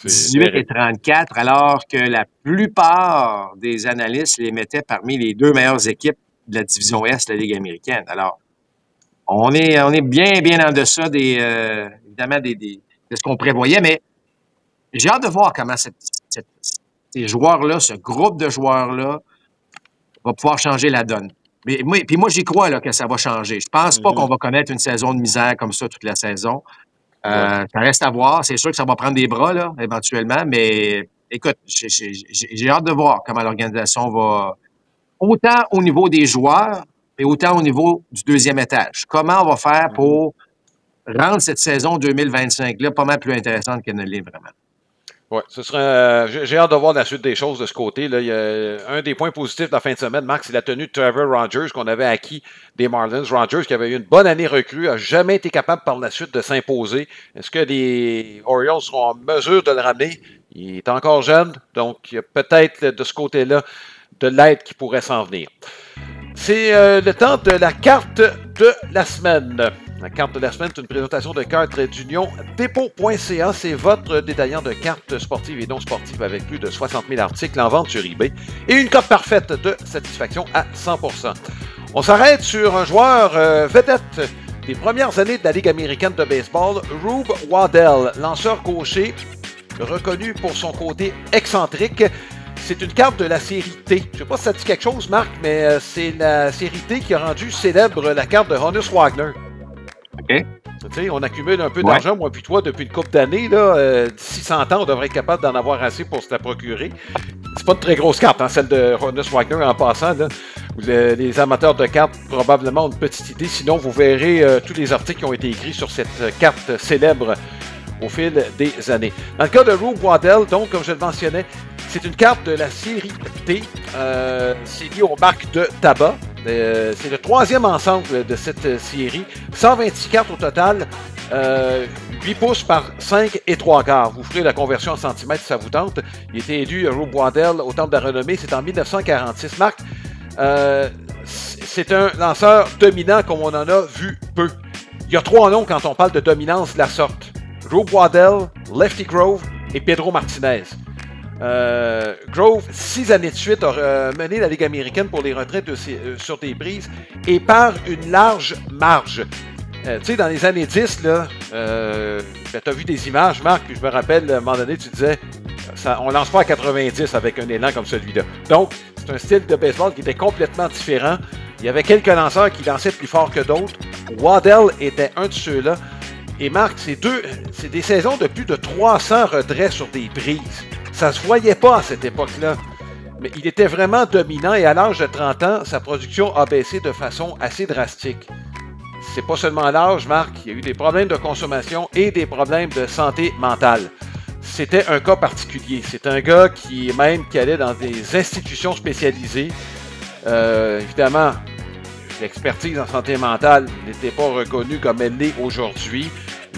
18 et 34, alors que la plupart des analystes les mettaient parmi les 2 meilleures équipes de la division Est de la Ligue américaine. Alors, on est bien en deçà évidemment de ce qu'on prévoyait, mais j'ai hâte de voir comment ces joueurs-là, ce groupe de joueurs-là, va pouvoir changer la donne. Mais moi, j'y crois là, que ça va changer. Je pense pas qu'on va connaître une saison de misère comme ça toute la saison. Ça reste à voir. C'est sûr que ça va prendre des bras, là, éventuellement, mais écoute, j'ai hâte de voir comment l'organisation va, autant au niveau des joueurs, et autant au niveau du deuxième étage. Comment on va faire pour rendre cette saison 2025-là pas mal plus intéressante qu'elle ne l'est vraiment. Oui, ce sera. J'ai hâte de voir la suite des choses de ce côté-là. Il y a un des points positifs de la fin de semaine, Marc, c'est la tenue de Trevor Rogers qu'on avait acquis des Marlins. Rogers, qui avait eu une bonne année recrue, n'a jamais été capable par la suite de s'imposer. Est-ce que les Orioles seront en mesure de le ramener? Il est encore jeune, donc il y a peut-être de ce côté-là de l'aide qui pourrait s'en venir. C'est le temps de la carte de la semaine. La carte de la semaine est une présentation de cartes d'Union Dépôt.ca. C'est votre détaillant de cartes sportives et non sportives avec plus de 60 000 articles en vente sur eBay et une cote parfaite de satisfaction à 100%. On s'arrête sur un joueur vedette des premières années de la Ligue américaine de baseball, Rube Waddell, lanceur gaucher, reconnu pour son côté excentrique. C'est une carte de la série T. Je ne sais pas si ça dit quelque chose, Marc, mais c'est la série T qui a rendu célèbre la carte de Honus Wagner. OK. Tu sais, on accumule un peu d'argent, moi puis toi, depuis une couple d'années. D'ici 100 ans, on devrait être capable d'en avoir assez pour se la procurer. C'est pas une très grosse carte, hein, celle de Honus Wagner en passant. Là. Les amateurs de cartes probablement ont une petite idée. Sinon, vous verrez tous les articles qui ont été écrits sur cette carte célèbre au fil des années. Dans le cas de Rube Waddell, donc, comme je le mentionnais, c'est une carte de la série T. C'est lié aux marques de tabac. C'est le 3e ensemble de cette série. 126 cartes au total. 8 pouces par 5 et 3/4. Vous ferez la conversion en centimètres si ça vous tente. Il a été élu Rube Waddell au Temple de la Renommée. C'est en 1946. Marc, c'est un lanceur dominant comme on en a vu peu. Il y a 3 noms quand on parle de dominance de la sorte. Rube Waddell, Lefty Grove et Pedro Martinez. Grove, 6 années de suite, a mené la Ligue américaine pour les retraites sur des prises et par une large marge. Tu sais, dans les années 10, là, tu as vu des images, Marc, puis je me rappelle, à un moment donné, tu disais, on lance pas à 90 avec un élan comme celui-là. Donc, c'est un style de baseball qui était complètement différent. Il y avait quelques lanceurs qui lançaient plus fort que d'autres. Waddell était un de ceux-là. Et Marc, c'est des saisons de plus de 300 retraits sur des prises. Ça se voyait pas à cette époque-là. Mais il était vraiment dominant et à l'âge de 30 ans, sa production a baissé de façon assez drastique. C'est pas seulement l'âge, Marc, il y a eu des problèmes de consommation et des problèmes de santé mentale. C'était un cas particulier. C'est un gars qui allait dans des institutions spécialisées. Évidemment, l'expertise en santé mentale n'était pas reconnue comme elle l'est aujourd'hui.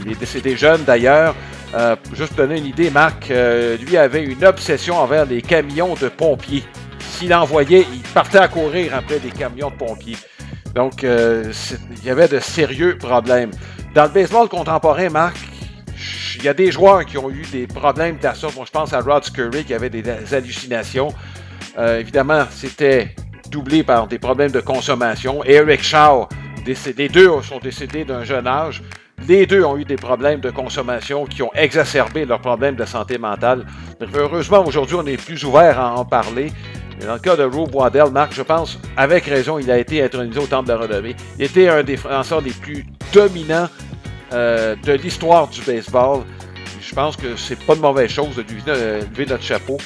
Il est décédé jeune d'ailleurs. Juste pour donner une idée, Marc, lui avait une obsession envers les camions de pompiers. S'il en voyait, il partait à courir après des camions de pompiers. Donc, il y avait de sérieux problèmes. Dans le baseball contemporain, Marc, il y a des joueurs qui ont eu des problèmes de la sorte. Bon, je pense à Rod Scurry qui avait des hallucinations. Évidemment, c'était doublé par des problèmes de consommation. Eric Shaw, Les deux sont décédés d'un jeune âge. Les deux ont eu des problèmes de consommation qui ont exacerbé leurs problèmes de santé mentale. Donc, heureusement, aujourd'hui, on est plus ouvert à en parler. Mais dans le cas de Rob Waddell, Marc, je pense, avec raison, il a été intronisé au Temple de la Renommée. Il était un des défenseurs les plus dominants de l'histoire du baseball. Je pense que c'est pas de mauvaise chose de lui lever notre chapeau.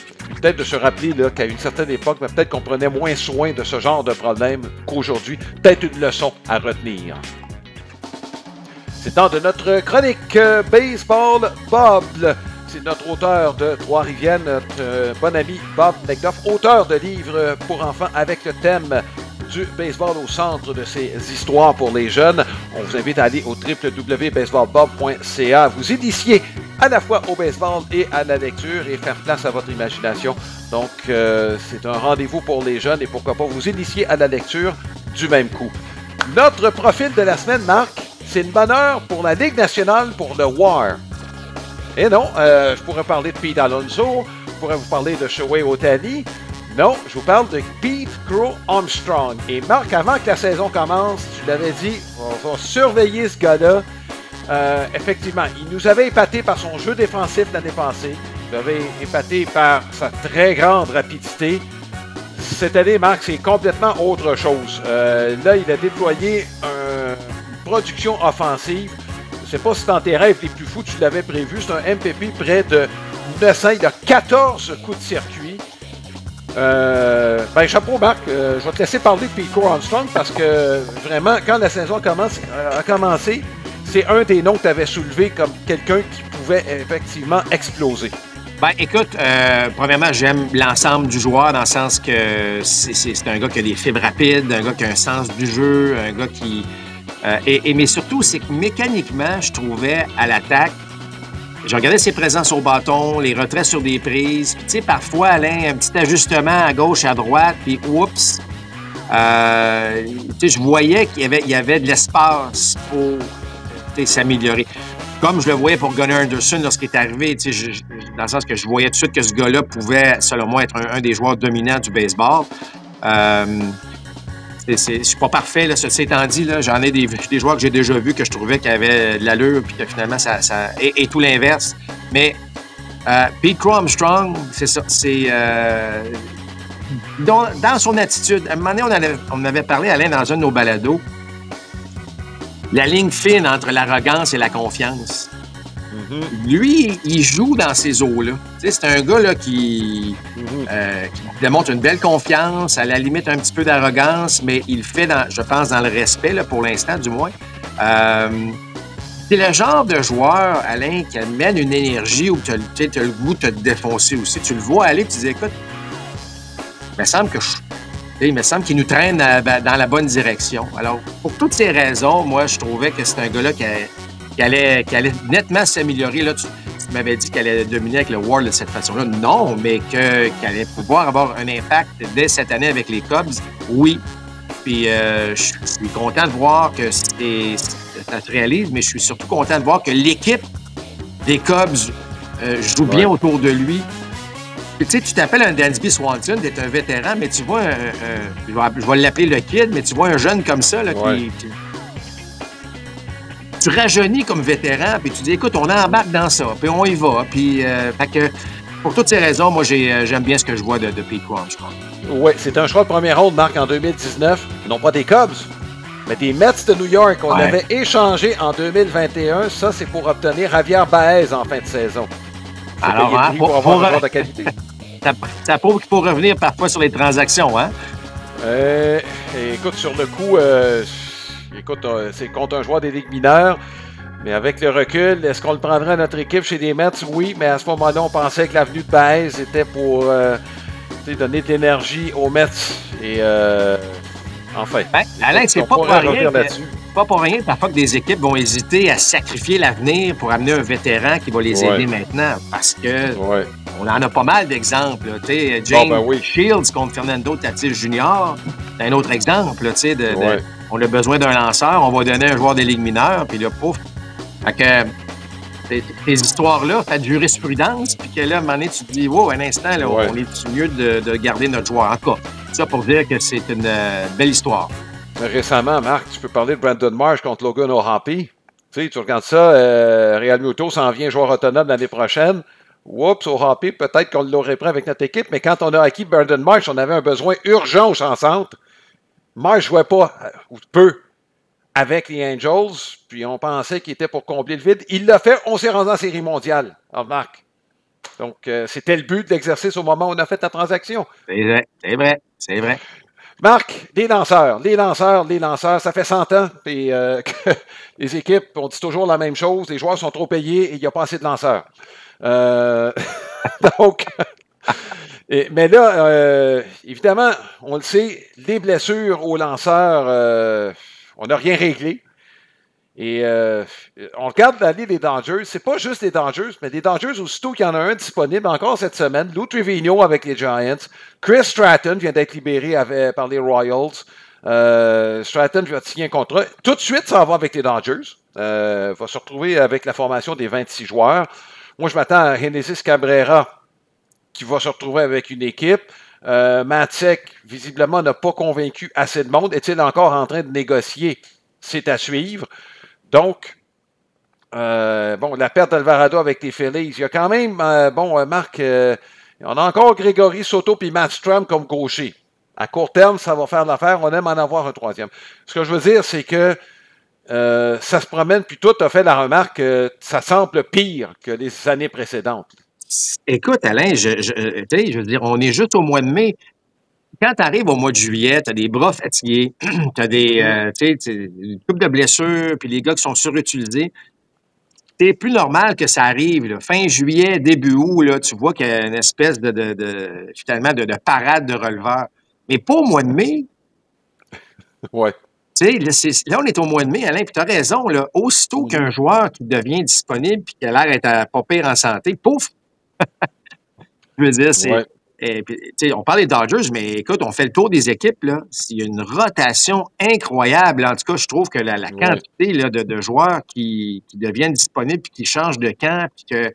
Peut-être de se rappeler là, qu'à une certaine époque, mais peut-être qu'on prenait moins soin de ce genre de problème qu'aujourd'hui. Peut-être une leçon à retenir. C'est temps de notre chronique Baseball Bob. C'est notre auteur de Trois-Rivières, notre bon ami Bob McDuff, auteur de livres pour enfants avec le thème du baseball au centre de ces histoires pour les jeunes. On vous invite à aller au www.baseballbob.ca, vous initier à la fois au baseball et à la lecture et faire place à votre imagination. Donc, c'est un rendez-vous pour les jeunes et pourquoi pas vous initier à la lecture du même coup. Notre profil de la semaine, Marc, c'est une bonne heure pour la Ligue nationale pour le WAR. Et non, je pourrais parler de Pete Alonso, je pourrais vous parler de Shohei Ohtani. Non, je vous parle de Pete Crow Armstrong. Et Marc, avant que la saison commence, tu l'avais dit, on va surveiller ce gars-là. Effectivement, il nous avait épaté par son jeu défensif l'année passée. Il nous avait épaté par sa très grande rapidité. Cette année, Marc, c'est complètement autre chose. Là, il a déployé une production offensive. Je ne sais pas si dans tes rêves les plus fous, tu l'avais prévu. C'est un MPP près de 900. Il a 14 coups de circuit. Chapeau, Marc. Je vais te laisser parler de Pete Crow Armstrong parce que vraiment, quand la saison a commencé, c'est un des noms que tu avais soulevé comme quelqu'un qui pouvait effectivement exploser. Ben, écoute, premièrement, j'aime l'ensemble du joueur dans le sens que c'est un gars qui a des fibres rapides, un gars qui a un sens du jeu, un gars qui... mais surtout, c'est que mécaniquement, je trouvais à l'attaque, je regardais ses présences au bâton, les retraits sur des prises, puis tu sais, parfois, Alain, un petit ajustement à gauche, à droite, puis oups! Tu sais, je voyais qu'il y avait de l'espace pour s'améliorer. Comme je le voyais pour Gunnar Anderson lorsqu'il est arrivé, dans le sens que je voyais tout de suite que ce gars-là pouvait, selon moi, être un des joueurs dominants du baseball. Je suis pas parfait, là, ceci étant dit, là, j'en ai des joueurs que j'ai déjà vus que je trouvais qu'ils avaient de l'allure puis que finalement, et tout l'inverse. Mais Pete Crow Armstrong, c'est ça, c'est... dans son attitude, à un moment donné, on avait parlé, Alain, dans un de nos balados, la ligne fine entre l'arrogance et la confiance. Mm-hmm. Lui, il joue dans ces eaux-là. Tu sais, c'est un gars là, qui démontre une belle confiance, à la limite un petit peu d'arrogance, mais il le fait, je pense, dans le respect, là, pour l'instant, du moins. C'est le genre de joueur, Alain, qui amène une énergie où tu as le goût de te défoncer aussi. Tu le vois aller et tu dis, écoute, il me semble qu'il nous traîne dans la bonne direction. Alors, pour toutes ces raisons, moi, je trouvais que c'est un gars-là qui allait nettement s'améliorer. Là, tu m'avais dit qu'il allait dominer avec le WAR de cette façon-là. Non, mais qu'il allait pouvoir avoir un impact dès cette année avec les Cubs. Oui. Puis, je suis content de voir que ça se réalise, mais je suis surtout content de voir que l'équipe des Cubs joue bien autour de lui. Tu sais, tu t'appelles un Dansby Swanson, d'être un vétéran, mais tu vois je vais l'appeler le kid, mais tu vois un jeune comme ça, là, tu rajeunis comme vétéran, puis tu dis, écoute, on embarque dans ça, puis on y va. Puis, fait que, pour toutes ces raisons, moi, j'aime bien ce que je vois de Pete Crow Armstrong. Oui, c'est un choix de première ronde, Marc, en 2019. Non pas des Cubs, mais des Mets de New York. On avait échangé en 2021. Ça, c'est pour obtenir Javier Baez en fin de saison. Alors, pour avoir un joueur de qualité. Ça prouve qu'il faut revenir parfois sur les transactions, hein? Écoute, sur le coup, c'est contre un joueur des ligues mineures, mais avec le recul, est-ce qu'on le prendrait à notre équipe chez les Mets? Oui, mais à ce moment-là, on pensait que l'avenue de Baez était pour donner de l'énergie aux Mets. Et enfin, Alain, c'est pas pour rien. Pas pour rien, parfois que des équipes vont hésiter à sacrifier l'avenir pour amener un vétéran qui va les aider maintenant. Parce que on en a pas mal d'exemples. James Shields contre Fernando Tatis Jr., c'est un autre exemple. On a besoin d'un lanceur, on va donner un joueur des ligues mineures, puis là, pouf. Fait que ces histoires-là, fait de jurisprudence, puis que là, à un moment donné, tu te dis, wow, un instant, là, on est mieux de garder notre joueur. En tout cas, ça pour dire que c'est une belle histoire. récemment, Marc, tu peux parler de Brandon Marsh contre Logan O'Hoppe. Tu sais, tu regardes ça, Real Muto s'en vient joueur autonome l'année prochaine. Oups, O'Hoppe, peut-être qu'on l'aurait pris avec notre équipe, mais quand on a acquis Brandon Marsh, on avait un besoin urgent au champ-centre. Marsh ne jouait pas, ou peu, avec les Angels, puis on pensait qu'il était pour combler le vide. Il l'a fait, on s'est rendu en série mondiale, Marc. Donc, c'était le but de l'exercice au moment où on a fait la transaction. C'est vrai. Marc, les lanceurs, ça fait 100 ans puis, que les équipes, on dit toujours la même chose, les joueurs sont trop payés et il n'y a pas assez de lanceurs. Donc, mais là, évidemment, on le sait, les blessures aux lanceurs, on n'a rien réglé. Et on regarde l'année des Dodgers. C'est pas juste les Dodgers, mais les Dodgers, aussitôt qu'il y en a un disponible encore cette semaine. Lou Trevino avec les Giants. Chris Stratton vient d'être libéré par les Royals. Stratton vient de signer un contrat. Tout de suite, ça va avec les Dodgers. Va se retrouver avec la formation des 26 joueurs. Moi, je m'attends à Genesis Cabrera qui va se retrouver avec une équipe. Matzek, visiblement, n'a pas convaincu assez de monde. Est-il encore en train de négocier? C'est à suivre. Donc, la perte d'Alvarado avec les Phillies, il y a quand même, Marc, on a encore Grégory Soto et Matt Strahm comme gaucher. À court terme, ça va faire l'affaire. On aime en avoir un troisième. Ce que je veux dire, c'est que ça se promène, puis toi, tu as fait la remarque que ça semble pire que les années précédentes. Écoute, Alain, je veux dire, on est juste au mois de mai. Quand tu arrives au mois de juillet, tu as des bras fatigués, tu as une couple de blessures, puis les gars qui sont surutilisés. C'est plus normal que ça arrive. Là. Fin juillet, début août, là, tu vois qu'il y a une espèce finalement de parade de releveurs. Mais pas au mois de mai. Ouais. Là, on est au mois de mai, Alain, puis tu as raison. Là, aussitôt qu'un joueur qui devient disponible puis qui a l'air d'être pas pire en santé, pouf! Je veux dire, c'est... Ouais. Et puis, on parle des Dodgers, mais écoute, on fait le tour des équipes. Là. Il y a une rotation incroyable. En tout cas, je trouve que la quantité là, de joueurs qui deviennent disponibles puis qui changent de camp, puis que,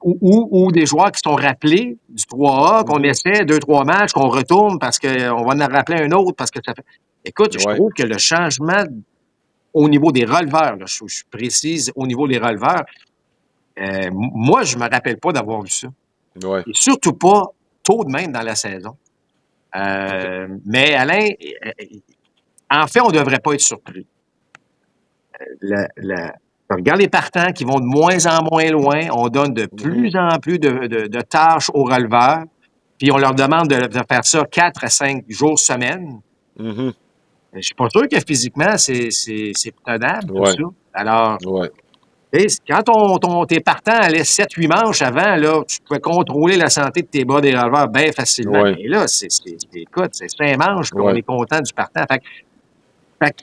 ou des joueurs qui sont rappelés du 3A, qu'on essaie 2-3 matchs, qu'on retourne parce qu'on va en rappeler un autre. Parce que ça fait... Écoute, je trouve que le changement au niveau des releveurs, là, je précise au niveau des releveurs, moi, je ne me rappelle pas d'avoir vu ça. Ouais. Et surtout pas tôt de même dans la saison. Mais Alain, en fait, on ne devrait pas être surpris. Regarde les partants qui vont de moins en moins loin. On donne de plus en plus de tâches aux releveurs. Puis on leur demande de faire ça 4 à 5 jours semaine. Mm-hmm. Je ne suis pas sûr que physiquement, c'est tenable, tout ça. Alors, quand tes partants allaient 7-8 manches avant, là, tu pouvais contrôler la santé de tes bras des releveurs bien facilement. Et là, écoute, c'est 5 manches, puis on est content du partant. Fait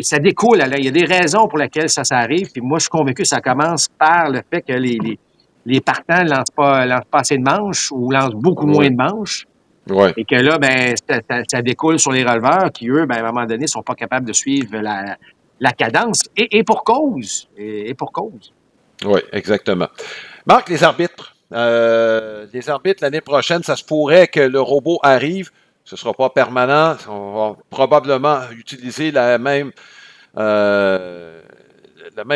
ça découle, là. Il y a des raisons pour lesquelles ça arrive. Puis moi, je suis convaincu que ça commence par le fait que les partants ne lancent pas assez de manches ou lancent beaucoup moins de manches. Ouais. Et que là, ça découle sur les releveurs qui, eux, à un moment donné, ne sont pas capables de suivre la cadence. Et pour cause. Et pour cause. Oui, exactement. Marc, les arbitres. Les arbitres, l'année prochaine, ça se pourrait que le robot arrive. Ce ne sera pas permanent. On va probablement utiliser le même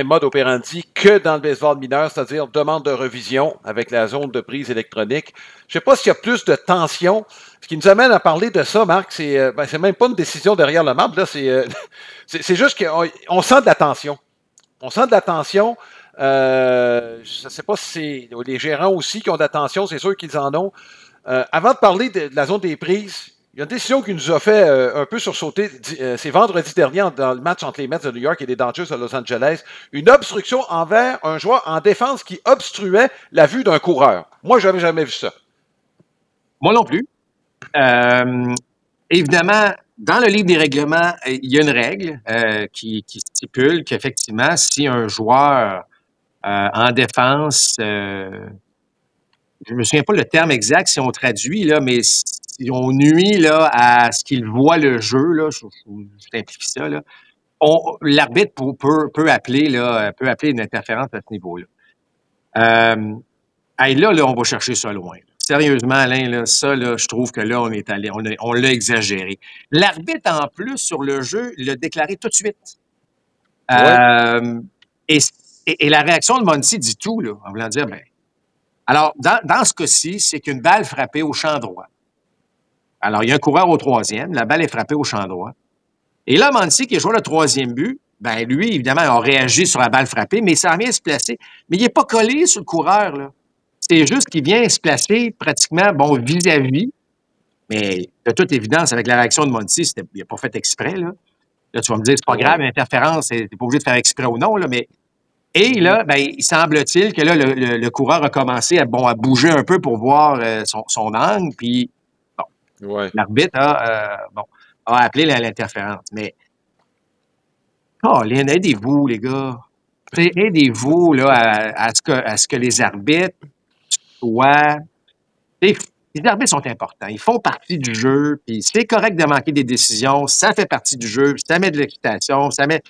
mode operandi que dans le baseball mineur, c'est-à-dire demande de revision avec la zone de prise électronique. Je ne sais pas s'il y a plus de tension. Ce qui nous amène à parler de ça, Marc, c'est même pas une décision derrière le marbre. Là, c'est juste qu'on sent de la tension. On sent de la tension. Je ne sais pas si c'est les gérants aussi qui ont de la tension. C'est sûr qu'ils en ont. Avant de parler de la zone des prises, il y a une décision qui nous a fait un peu sursauter. C'est vendredi dernier dans le match entre les Mets de New York et les Dodgers de Los Angeles. Une obstruction envers un joueur en défense qui obstruait la vue d'un coureur. Moi, je n'avais jamais vu ça. Moi non plus. Évidemment, dans le livre des règlements, il y a une règle qui stipule qu'effectivement, si un joueur en défense, je ne me souviens pas le terme exact si on traduit, là, mais si on nuit là, à ce qu'il voit le jeu, là, je simplifie ça, là, l'arbitre peut appeler une interférence à ce niveau-là. Là, on va chercher ça loin. sérieusement, Alain, là, ça, là, je trouve que là, on l'a exagéré. L'arbitre, en plus, sur le jeu, l'a déclaré tout de suite. Ouais. Et, et la réaction de Monty dit tout, là, en voulant dire, ben. Alors, dans ce cas-ci, c'est qu'une balle frappée au champ droit. Alors, il y a un coureur au troisième, la balle est frappée au champ droit. Et là, Monty, qui a joué le troisième but, ben lui, évidemment, a réagi sur la balle frappée, mais ça vient se placer. Mais il n'est pas collé sur le coureur, là. C'est juste qu'il vient se placer pratiquement, bon, vis-à-vis. Mais de toute évidence, avec la réaction de Monty, il n'a pas fait exprès, là. Là, tu vas me dire, c'est pas grave, l'interférence, t'es pas obligé de faire exprès ou non, là, mais. Et là, ben, il semble-t-il que là, le coureur a commencé à bouger un peu pour voir son angle, puis bon, l'arbitre a appelé l'interférence. Mais, aidez-vous, les gars. Aidez-vous là, à ce que les arbitres soient. Les arbitres sont importants. Ils font partie du jeu, puis c'est correct de manquer des décisions. Ça fait partie du jeu, puis ça met de l'excitation, ça met.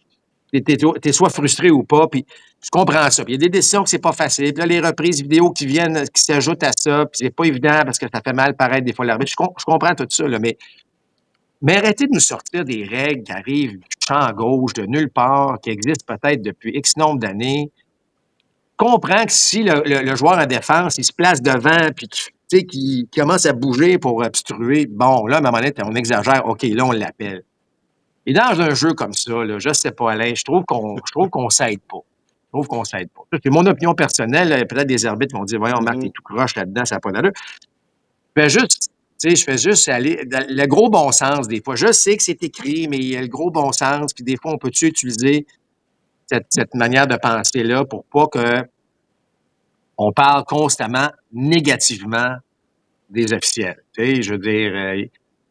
T'es soit frustré ou pas, puis je comprends ça. Puis il y a des décisions que c'est pas facile. Puis là, les reprises vidéo qui s'ajoutent à ça, puis c'est pas évident parce que ça fait mal paraître des fois l'arbitre. Je comprends tout ça, là, mais arrêtez de nous sortir des règles qui arrivent du champ gauche, de nulle part, qui existent peut-être depuis X nombre d'années. Je comprends que si le joueur en défense, il se place devant, puis qui commence à bouger pour obstruer, bon, là, à un moment donné, on exagère, OK, là, on l'appelle. Et dans un jeu comme ça, là, je sais pas, Alain, je trouve qu'on s'aide pas. Je trouve qu'on s'aide pas. C'est mon opinion personnelle. Peut-être des arbitres vont dire, voyons, Marc, t'es tout croche là-dedans, ça n'a pas d'allure. Je fais juste aller dans le gros bon sens des fois. Je sais que c'est écrit, mais il y a le gros bon sens. Puis des fois, on peut-tu utiliser cette manière de penser-là pour pas que on parle constamment négativement des officiels. Je veux dire,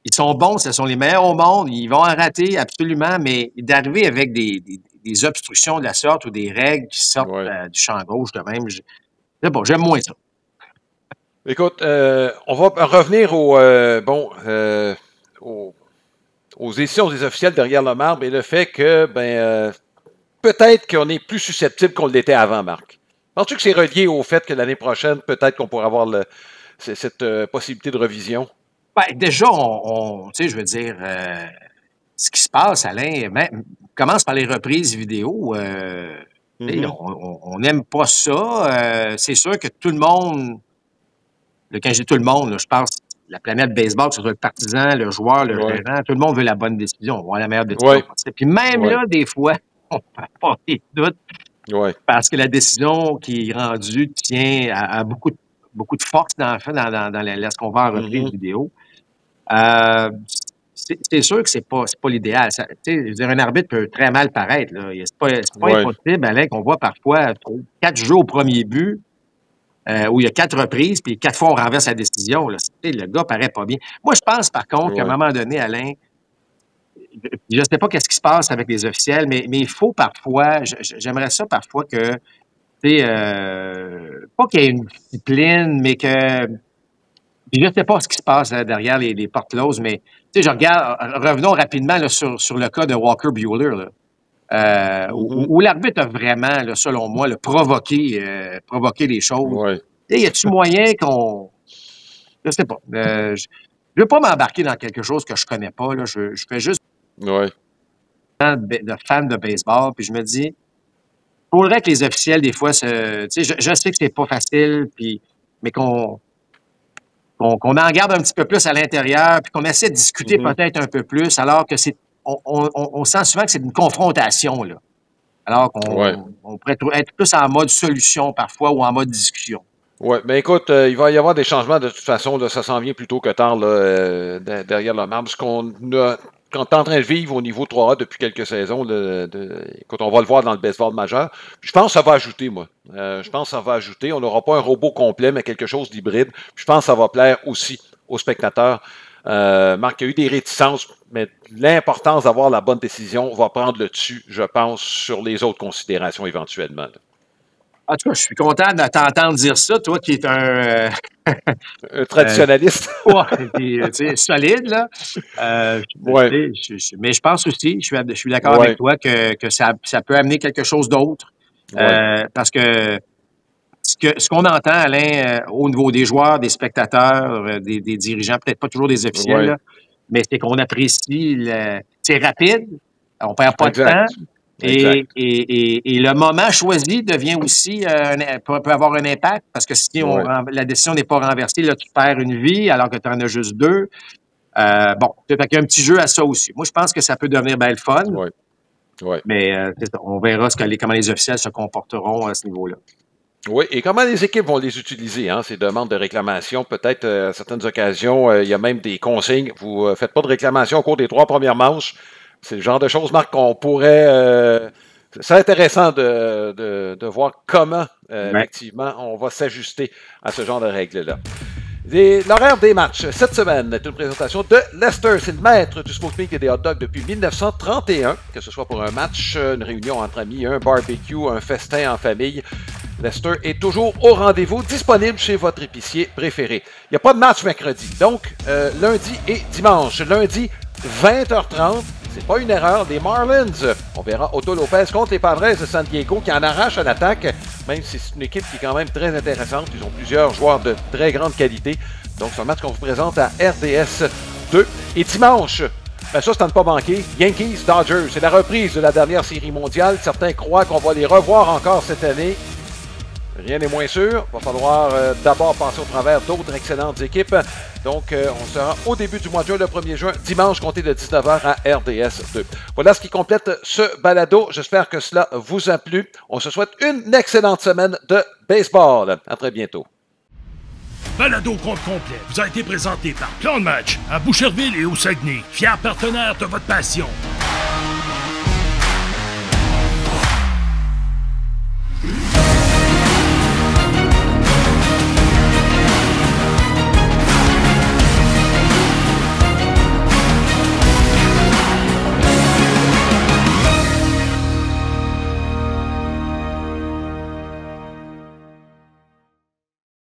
ils sont bons, ce sont les meilleurs au monde, ils vont en rater absolument, mais d'arriver avec des obstructions de la sorte ou des règles qui sortent du champ gauche de même, j'aime moins ça. Écoute, on va revenir aux décisions des officiels derrière le marbre et le fait que peut-être qu'on est plus susceptible qu'on l'était avant, Marc. Penses-tu que c'est relié au fait que l'année prochaine, peut-être qu'on pourra avoir cette possibilité de revision? Ben, déjà, je veux dire, ce qui se passe, Alain, commence par les reprises vidéo. On n'aime pas ça. C'est sûr que tout le monde, quand je dis tout le monde, là, je pense la planète baseball, que ce soit le partisan, le joueur, le gérant, tout le monde veut la bonne décision, on veut la meilleure décision. Puis même là, des fois, on peut avoir des doutes. Parce que la décision qui est rendue tient à beaucoup de force dans ce qu'on va en reprise vidéo. C'est sûr que c'est pas l'idéal. Je veux dire, un arbitre peut très mal paraître. C'est pas impossible, Alain, qu'on voit parfois 4 jeux au premier but où il y a 4 reprises, puis 4 fois on renverse la décision. Là. Le gars paraît pas bien. Moi, je pense par contre qu'à un moment donné, Alain, je ne sais pas qu'est-ce qui se passe avec les officiels, mais il faut parfois, j'aimerais ça parfois que, pas qu'il y ait une discipline, mais que, je ne sais pas ce qui se passe derrière les portes closes, mais je regarde, revenons rapidement là, sur le cas de Walker Buehler, là, où l'arbitre a vraiment, là, selon moi, provoqué les choses. Y a-t-il moyen qu'on... Je ne sais pas. Je ne veux pas m'embarquer dans quelque chose que je ne connais pas. Là. Je fais juste de fan de baseball, puis je me dis, il faudrait que les officiels, des fois, je sais que c'est pas facile, mais qu'on en garde un petit peu plus à l'intérieur, puis qu'on essaie de discuter peut-être un peu plus, alors que on sent souvent que c'est une confrontation, là. Alors qu'on pourrait être plus en mode solution parfois ou en mode discussion. Oui, mais écoute, il va y avoir des changements de toute façon, là, ça s'en vient plus tôt que tard là, derrière le marbre. Ce qu'on est en train de vivre au niveau 3A depuis quelques saisons, écoute, on va le voir dans le baseball majeur. Je pense que ça va ajouter, moi. Je pense que ça va ajouter. On n'aura pas un robot complet, mais quelque chose d'hybride. Je pense que ça va plaire aussi aux spectateurs. Marc, il y a eu des réticences, mais l'importance d'avoir la bonne décision va prendre le dessus, je pense, sur les autres considérations éventuellement. Là. En tout cas, je suis content de t'entendre dire ça, toi qui es un traditionnaliste. Solide, là. Mais je pense aussi, je suis d'accord avec toi que ça peut amener quelque chose d'autre. Parce que ce qu'on entend, Alain, au niveau des joueurs, des spectateurs, des dirigeants, peut-être pas toujours des officiels, Ouais. là, mais c'est qu'on apprécie c'est rapide, on perd pas de Exact. temps. Et le moment choisi devient aussi peut avoir un impact parce que si la décision n'est pas renversée, là, tu perds une vie alors que tu en as juste 2. Bon, fait qu'il y a un petit jeu à ça aussi. Moi, je pense que ça peut devenir bien le fun. Oui. Ouais. Mais on verra comment les officiels se comporteront à ce niveau-là. Oui, et comment les équipes vont les utiliser, hein, ces demandes de réclamation? Peut-être à certaines occasions, il y a même des consignes. Vous ne faites pas de réclamation au cours des 3 premières manches. C'est le genre de choses, Marc, qu'on pourrait... c'est intéressant de voir comment, effectivement, on va s'ajuster à ce genre de règles-là. L'horaire des matchs cette semaine est une présentation de Lester. C'est le maître du smoked et des hot dogs depuis 1931, que ce soit pour un match, une réunion entre amis, un barbecue, un festin en famille. Lester est toujours au rendez-vous, disponible chez votre épicier préféré. Il n'y a pas de match mercredi, donc lundi et dimanche. Lundi, 20h30. C'est pas une erreur. Les Marlins, on verra Otto Lopez contre les Padres de San Diego qui en arrachent en attaque, même si c'est une équipe qui est quand même très intéressante. Ils ont plusieurs joueurs de très grande qualité. Donc, c'est un match qu'on vous présente à RDS 2. Et dimanche, ben ça, c'est à ne pas manquer. Yankees-Dodgers, c'est la reprise de la dernière série mondiale. Certains croient qu'on va les revoir encore cette année. Rien n'est moins sûr. Il va falloir d'abord passer au travers d'autres excellentes équipes. Donc, on sera au début du mois de juin, le 1er juin, dimanche, compté de 19h à RDS 2. Voilà ce qui complète ce balado. J'espère que cela vous a plu. On se souhaite une excellente semaine de baseball. À très bientôt. Balado compte complet vous a été présenté par Plan de Match à Boucherville et au Saguenay, fiers partenaires de votre passion.